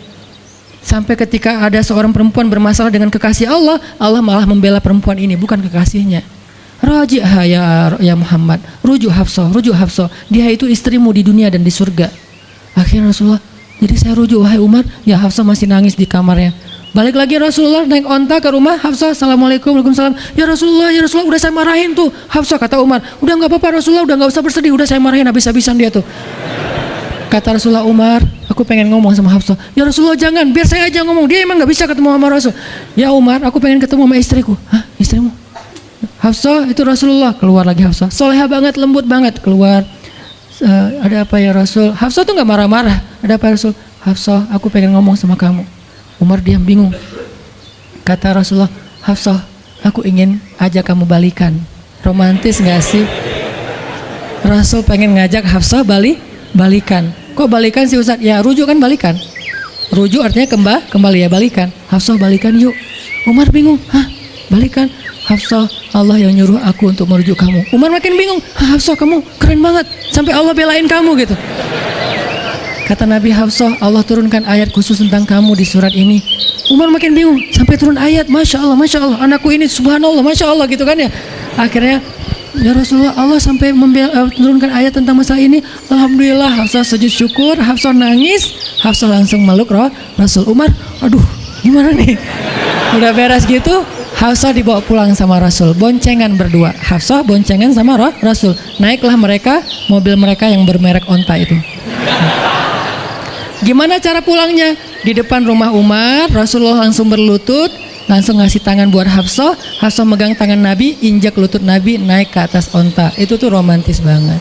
[SPEAKER 1] Sampai ketika ada seorang perempuan bermasalah dengan kekasih Allah, Allah malah membela perempuan ini, bukan kekasihnya. Raji'ha ya Muhammad, rujuk Hafsah, rujuk Hafsah. Dia itu istrimu di dunia dan di surga. Akhirnya Rasulullah, jadi saya rujuk, wahai Umar. Ya, Hafsah masih nangis di kamarnya. Balik lagi Rasulullah naik onta ke rumah Hafsah. Assalamualaikum, waalaikumsalam. Ya Rasulullah, udah saya marahin tuh Hafsah. Kata Umar, udah nggak apa-apa Rasulullah, udah nggak usah bersedih, udah saya marahin habis-habisan dia tuh. Kata Rasulullah, Umar, aku pengen ngomong sama Hafsah. Ya Rasulullah jangan, biar saya aja ngomong. Dia emang nggak bisa ketemu sama Rasul. Ya Umar, aku pengen ketemu sama istriku. Hah, istrimu? Hafsah, itu Rasulullah. Keluar lagi Hafsah, soleha banget, lembut banget. Keluar, ada apa ya Rasul? Hafsah tuh nggak marah-marah. Ada apa Rasul? Hafsah, aku pengen ngomong sama kamu. Umar diam bingung. Kata Rasulullah, Hafsah, aku ingin ajak kamu balikan. Romantis nggak sih? Rasul pengen ngajak Hafsah balikan. Kok balikan sih Ustaz? Ya rujuk kan balikan. Rujuk artinya kembali ya, balikan. Hafsah balikan yuk. Umar bingung. Hah, balikan? Hafsah, Allah yang nyuruh aku untuk merujuk kamu. Umar makin bingung. Hafsah, kamu keren banget, sampai Allah belain kamu gitu. Kata Nabi, Hafsah, Allah turunkan ayat khusus tentang kamu di surat ini. Umar makin bingung, sampai turun ayat. Masya Allah, anakku ini subhanallah, Masya Allah gitu kan ya. Akhirnya, ya Rasulullah, Allah sampai menurunkan ayat tentang masalah ini. Alhamdulillah, Hafsah sujud syukur, Hafsah nangis. Hafsah langsung meluk Rasul. Umar, aduh gimana nih? Udah beres gitu, Hafsah dibawa pulang sama Rasul, boncengan berdua. Hafsah boncengan sama Rasul. Naiklah mereka, mobil mereka yang bermerek onta itu. Gimana cara pulangnya? Di depan rumah Umar, Rasulullah langsung berlutut, langsung ngasih tangan buat Hafsah. Hafsah megang tangan Nabi, injak lutut Nabi, naik ke atas onta. Itu tuh romantis banget.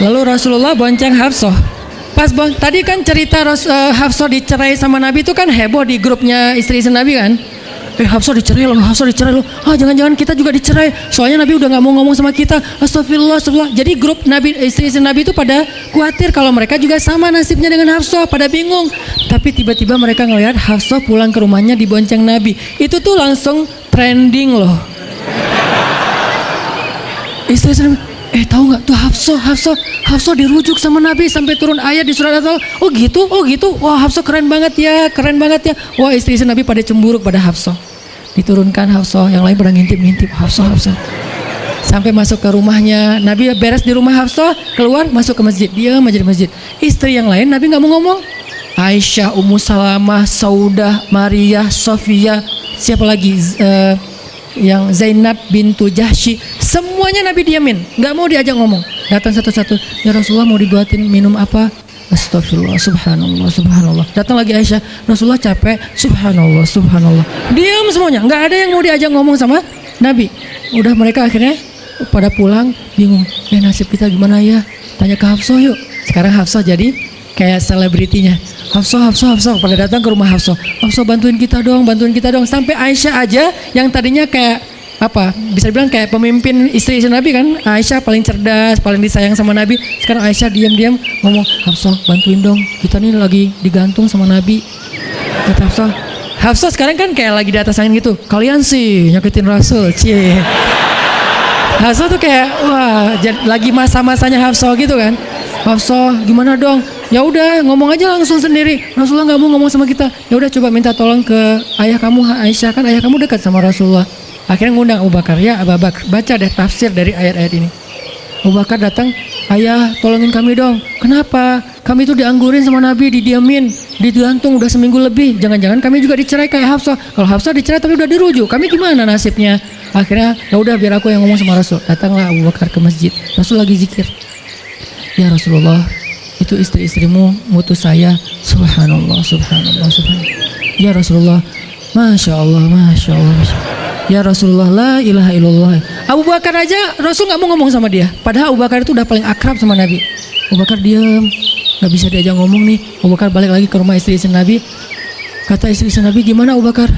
[SPEAKER 1] Lalu Rasulullah bonceng Hafsah. Tadi kan cerita Hafsah dicerai sama Nabi itu kan heboh di grupnya istri-istri Nabi kan. Hafsah dicerai loh, Hafsah dicerai loh. Jangan-jangan kita juga dicerai. Soalnya Nabi udah nggak mau ngomong sama kita. Astagfirullah. Jadi grup Nabi, istri-istri Nabi itu pada khawatir kalau mereka juga sama nasibnya dengan Hafsah, pada bingung. Tapi tiba-tiba mereka ngelihat Hafsah pulang ke rumahnya dibonceng Nabi. Itu tuh langsung trending loh. Istri-istri Nabi, tahu nggak tuh Hafsah dirujuk sama Nabi sampai turun ayat di surat Al-Fatihah. Oh gitu. Wah, Hafsah keren banget ya. Wah, istri-istri Nabi pada cemburu pada Hafsah. Diturunkan Hafsah, yang lain pada ngintip Hafsah. Sampai masuk ke rumahnya, Nabi beres di rumah Hafsah, keluar masuk ke masjid, dia di masjid. Istri yang lain Nabi nggak mau ngomong. Aisyah, Ummu Salamah, Saudah, Maria, Sofia, siapa lagi? Yang Zainab bintu Jahsy, semuanya Nabi diamin, nggak mau diajak ngomong. Datang satu-satu, ya Rasulullah mau dibuatin minum apa? Astagfirullah, subhanallah. Datang lagi Aisyah, Rasulullah capek, subhanallah. Diam semuanya, nggak ada yang mau diajak ngomong sama Nabi. Udah mereka akhirnya pada pulang, bingung. Nasib kita gimana ya? Tanya ke Hafsah yuk. Sekarang Hafsah jadi kayak selebritinya. Hafsah pada datang ke rumah Hafsah. Hafsah bantuin kita dong. Sampai Aisyah aja yang tadinya kayak apa? Bisa dibilang kayak pemimpin istri Nabi kan. Aisyah paling cerdas, paling disayang sama Nabi. Sekarang Aisyah diam-diam ngomong, Hafsah bantuin dong. Kita nih lagi digantung sama Nabi. Kata Hafsah sekarang kan kayak lagi di atas angin gitu. Kalian sih nyakitin Rasul, cie. Hafsah tuh kayak wah, lagi masa-masanya Hafsah gitu kan. Hafsah gimana dong? Ya udah ngomong aja langsung sendiri. Rasulullah nggak mau ngomong sama kita. Ya udah coba minta tolong ke ayah kamu Aisyah, kan ayah kamu dekat sama Rasulullah. Akhirnya ngundang Abu Bakar. Ya Abu Bakar, baca deh tafsir dari ayat-ayat ini. Abu Bakar datang, ayah tolongin kami dong. Kenapa? Kami itu dianggurin sama Nabi, didiamin, digantung udah seminggu lebih. Jangan-jangan kami juga dicerai kayak Hafsah. Kalau Hafsah dicerai tapi udah dirujuk, kami gimana nasibnya? Akhirnya ya udah biar aku yang ngomong sama Rasul. Datanglah Abu Bakar ke masjid. Rasul lagi zikir. Ya Rasulullah, itu istri-istrimu mutus saya. Subhanallah. Ya Rasulullah, Masya Allah. Ya Rasulullah, la ilaha illallah. Abu Bakar aja Rasul nggak mau ngomong sama dia. Padahal Abu Bakar itu udah paling akrab sama Nabi. Abu Bakar diam, nggak bisa diajak ngomong nih. Abu Bakar balik lagi ke rumah istri Nabi. Kata istri Nabi, gimana Abu Bakar?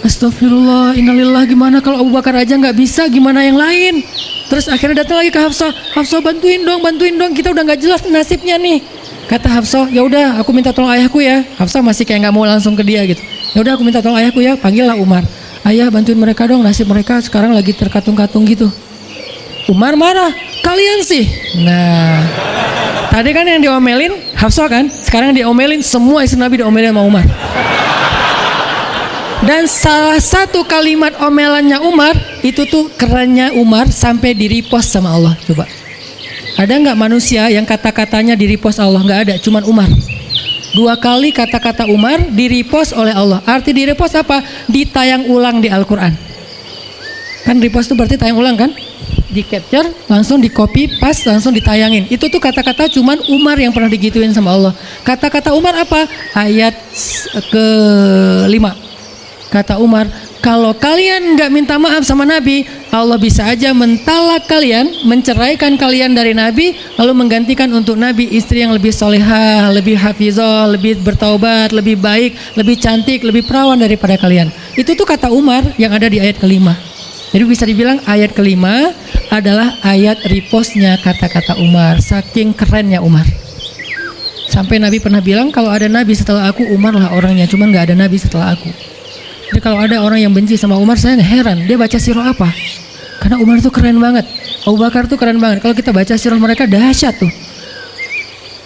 [SPEAKER 1] Astagfirullah, innalillah, gimana kalau Abu Bakar aja nggak bisa, gimana yang lain? Terus akhirnya datang lagi ke Hafsah, Hafsah bantuin dong, kita udah nggak jelas nasibnya nih. Kata Hafsah, ya udah aku minta tolong ayahku ya. Hafsah masih kayak nggak mau langsung ke dia gitu. Ya udah aku minta tolong ayahku ya, panggillah Umar. Ayah bantuin mereka dong, nasib mereka sekarang lagi terkatung-katung gitu. Umar marah, kalian sih. Nah, tadi kan yang diomelin Hafsah kan, sekarang diomelin semua istri Nabi, diomelin sama Umar. Dan salah satu kalimat omelannya Umar itu tuh kerennya Umar sampai di-repost sama Allah. Coba, ada nggak manusia yang kata-katanya di-repost Allah? Nggak ada, cuman Umar. 2 kali kata-kata Umar di-repost oleh Allah. Arti di-repost apa? Ditayang ulang di Al-Quran. Kan repost itu berarti tayang ulang kan? Di capture, langsung di copy, paste, langsung ditayangin. Itu tuh kata-kata cuman Umar yang pernah digituin sama Allah. Kata-kata Umar apa? Ayat ke-5. Kata Umar, kalau kalian nggak minta maaf sama Nabi, Allah bisa aja mentalak kalian, menceraikan kalian dari Nabi, lalu menggantikan untuk Nabi istri yang lebih solehah, lebih hafizah, lebih bertaubat, lebih baik, lebih cantik, lebih perawan daripada kalian. Itu tuh kata Umar yang ada di ayat ke-5. Jadi bisa dibilang ayat ke-5 adalah ayat repostnya kata-kata Umar. Saking kerennya Umar. Sampai Nabi pernah bilang, kalau ada Nabi setelah aku, Umar lah orangnya. Cuman gak ada Nabi setelah aku. Jadi kalau ada orang yang benci sama Umar, saya heran. Dia baca sirah apa? Karena Umar tuh keren banget. Abu Bakar tuh keren banget. Kalau kita baca sirah mereka dahsyat tuh.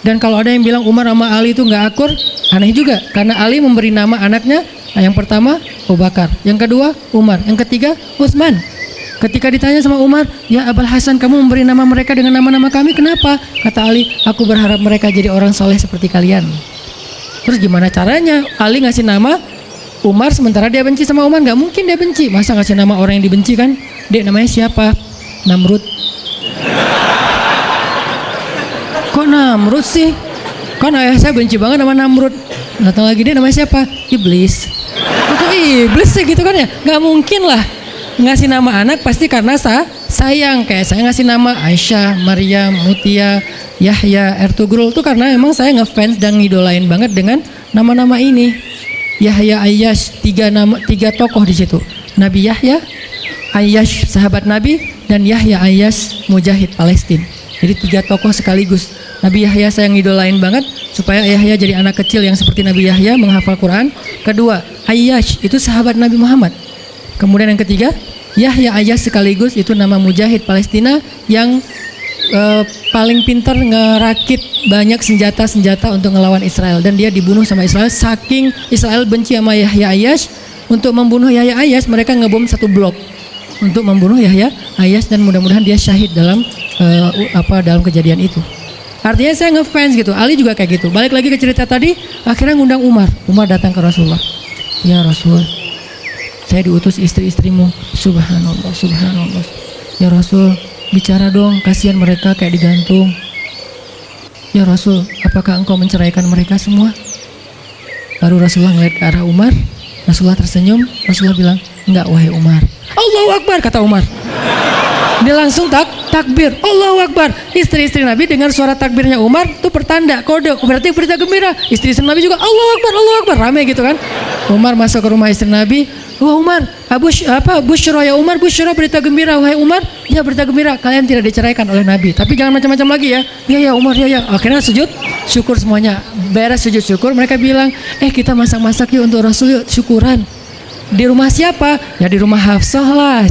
[SPEAKER 1] Dan kalau ada yang bilang Umar sama Ali itu gak akur, aneh juga. Karena Ali memberi nama anaknya, yang pertama Abu Bakar, yang kedua Umar, yang ketiga Utsman. Ketika ditanya sama Umar, ya Abul Hasan, kamu memberi nama mereka dengan nama-nama kami, kenapa? Kata Ali, aku berharap mereka jadi orang soleh seperti kalian. Terus gimana caranya Ali ngasih nama Umar sementara dia benci sama Umar? Gak mungkin dia benci, masa ngasih nama orang yang dibenci kan? Dek, namanya siapa? Namrud. Kok Namrud sih? Kan ayah saya benci banget sama Namrud. Datang lagi, dia namanya siapa? Iblis. Kok iblis sih gitu kan ya? Gak mungkin lah. Ngasih nama anak pasti karena sayang. Kayak saya ngasih nama Aisyah, Maryam, Mutia, Yahya, Ertugrul itu karena emang saya ngefans dan ngidolain banget dengan nama-nama ini. Yahya, Ayyash, 3 tokoh di situ. Nabi Yahya, Ayyash sahabat Nabi, dan Yahya Ayyash mujahid Palestina. Jadi 3 tokoh sekaligus. Nabi Yahya saya ngidolain banget supaya Yahya jadi anak kecil yang seperti Nabi Yahya menghafal Quran. Kedua, Ayyash itu sahabat Nabi Muhammad. Kemudian yang ketiga, Yahya Ayyash sekaligus itu nama mujahid Palestina yang paling pintar ngerakit banyak senjata-senjata untuk ngelawan Israel, dan dia dibunuh sama Israel. Saking Israel benci sama Yahya Ayyash, untuk membunuh Yahya Ayyash mereka ngebom 1 blok untuk membunuh Yahya Ayyash, dan mudah-mudahan dia syahid dalam dalam kejadian itu. Artinya saya ngefans gitu. Ali juga kayak gitu. Balik lagi ke cerita tadi, akhirnya ngundang Umar. Umar datang ke Rasulullah. Ya Rasul, saya diutus istri-istrimu. Subhanallah, subhanallah. Ya Rasul, bicara dong, kasihan mereka kayak digantung. Ya Rasul, apakah engkau menceraikan mereka semua? Baru Rasulullah ngeliat ke arah Umar. Rasulullah tersenyum. Rasulullah bilang, enggak wahai Umar. Allahu Akbar, kata Umar. Dia langsung takbir, Allahu Akbar. Istri-istri Nabi dengar suara takbirnya Umar itu pertanda, kode, berarti berita gembira. Istri-istri Nabi juga Allahu Akbar, Allahu Akbar, ramai gitu kan. Umar masuk ke rumah istri Nabi. Wah Umar, Busyra ya Umar, Busyra, berita gembira wahai Umar. Ya berita gembira, kalian tidak diceraikan oleh Nabi. Tapi jangan macam-macam lagi ya. Ya Umar, ya. Akhirnya sujud syukur semuanya. Beres sujud syukur, mereka bilang, kita masak-masak yuk untuk Rasul yuk, syukuran. Di rumah siapa? Ya di rumah Hafsah lah.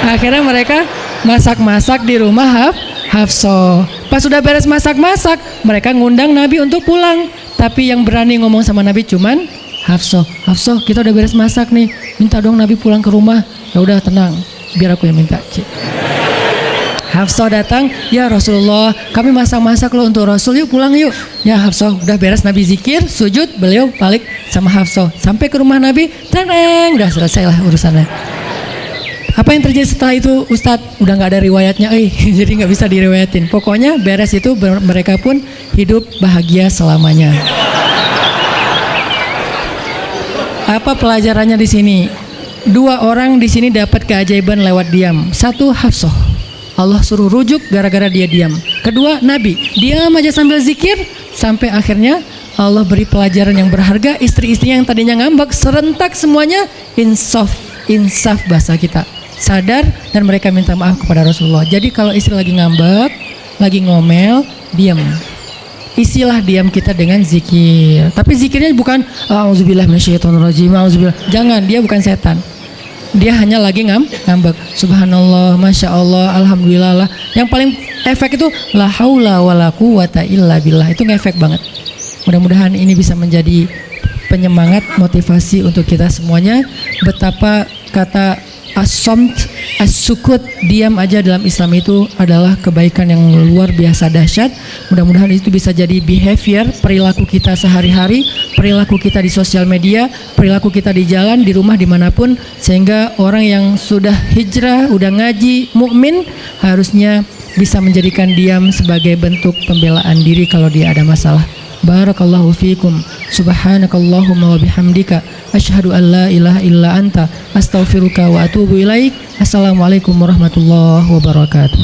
[SPEAKER 1] Akhirnya mereka masak-masak di rumah Hafsah. Pas sudah beres masak-masak, mereka ngundang Nabi untuk pulang. Tapi yang berani ngomong sama Nabi cuman Hafsah. Hafsah, kita udah beres masak nih, minta dong Nabi pulang ke rumah. Ya udah tenang, biar aku yang minta. Hafsah datang, ya Rasulullah, kami masak-masak loh untuk Rasul, yuk pulang yuk. Ya Hafsah, udah beres Nabi zikir, sujud, beliau balik sama Hafsah. Sampai ke rumah Nabi, tenang, udah selesai lah urusannya. Apa yang terjadi setelah itu Ustadz? Udah gak ada riwayatnya, jadi gak bisa diriwayatin. Pokoknya beres itu mereka pun hidup bahagia selamanya. Apa pelajarannya di sini? 2 orang di sini dapat keajaiban lewat diam. 1 Hafsah. Allah suruh rujuk gara-gara dia diam. Kedua, Nabi diam aja sambil zikir sampai akhirnya Allah beri pelajaran yang berharga. Istri-istrinya yang tadinya ngambek serentak semuanya insaf bahasa kita, sadar dan mereka minta maaf kepada Rasulullah. Jadi kalau istri lagi ngambek, lagi ngomel, diam. Isilah diam kita dengan zikir. Tapi zikirnya bukan auzubillahi minasyaitonirrajim, auzubillah. Jangan, dia bukan setan. Dia hanya lagi ngambek. Subhanallah, masya Allah, alhamdulillah lah. Yang paling efek itu la haula wala quwata illa billah. Itu ngefek banget. Mudah-mudahan ini bisa menjadi penyemangat, motivasi untuk kita semuanya. Betapa kata as-samt, as-sukut, diam aja dalam Islam itu adalah kebaikan yang luar biasa dahsyat. Mudah-mudahan itu bisa jadi behavior, perilaku kita sehari-hari, perilaku kita di sosial media, perilaku kita di jalan, di rumah, dimanapun, sehingga orang yang sudah hijrah, udah ngaji, mukmin, harusnya bisa menjadikan diam sebagai bentuk pembelaan diri kalau dia ada masalah. Barakallahu fiikum. Subhanakallahumma wa bihamdika asyhadu an la ilaha illa anta astaghfiruka wa atubu ilaik. Assalamualaikum warahmatullahi wabarakatuh.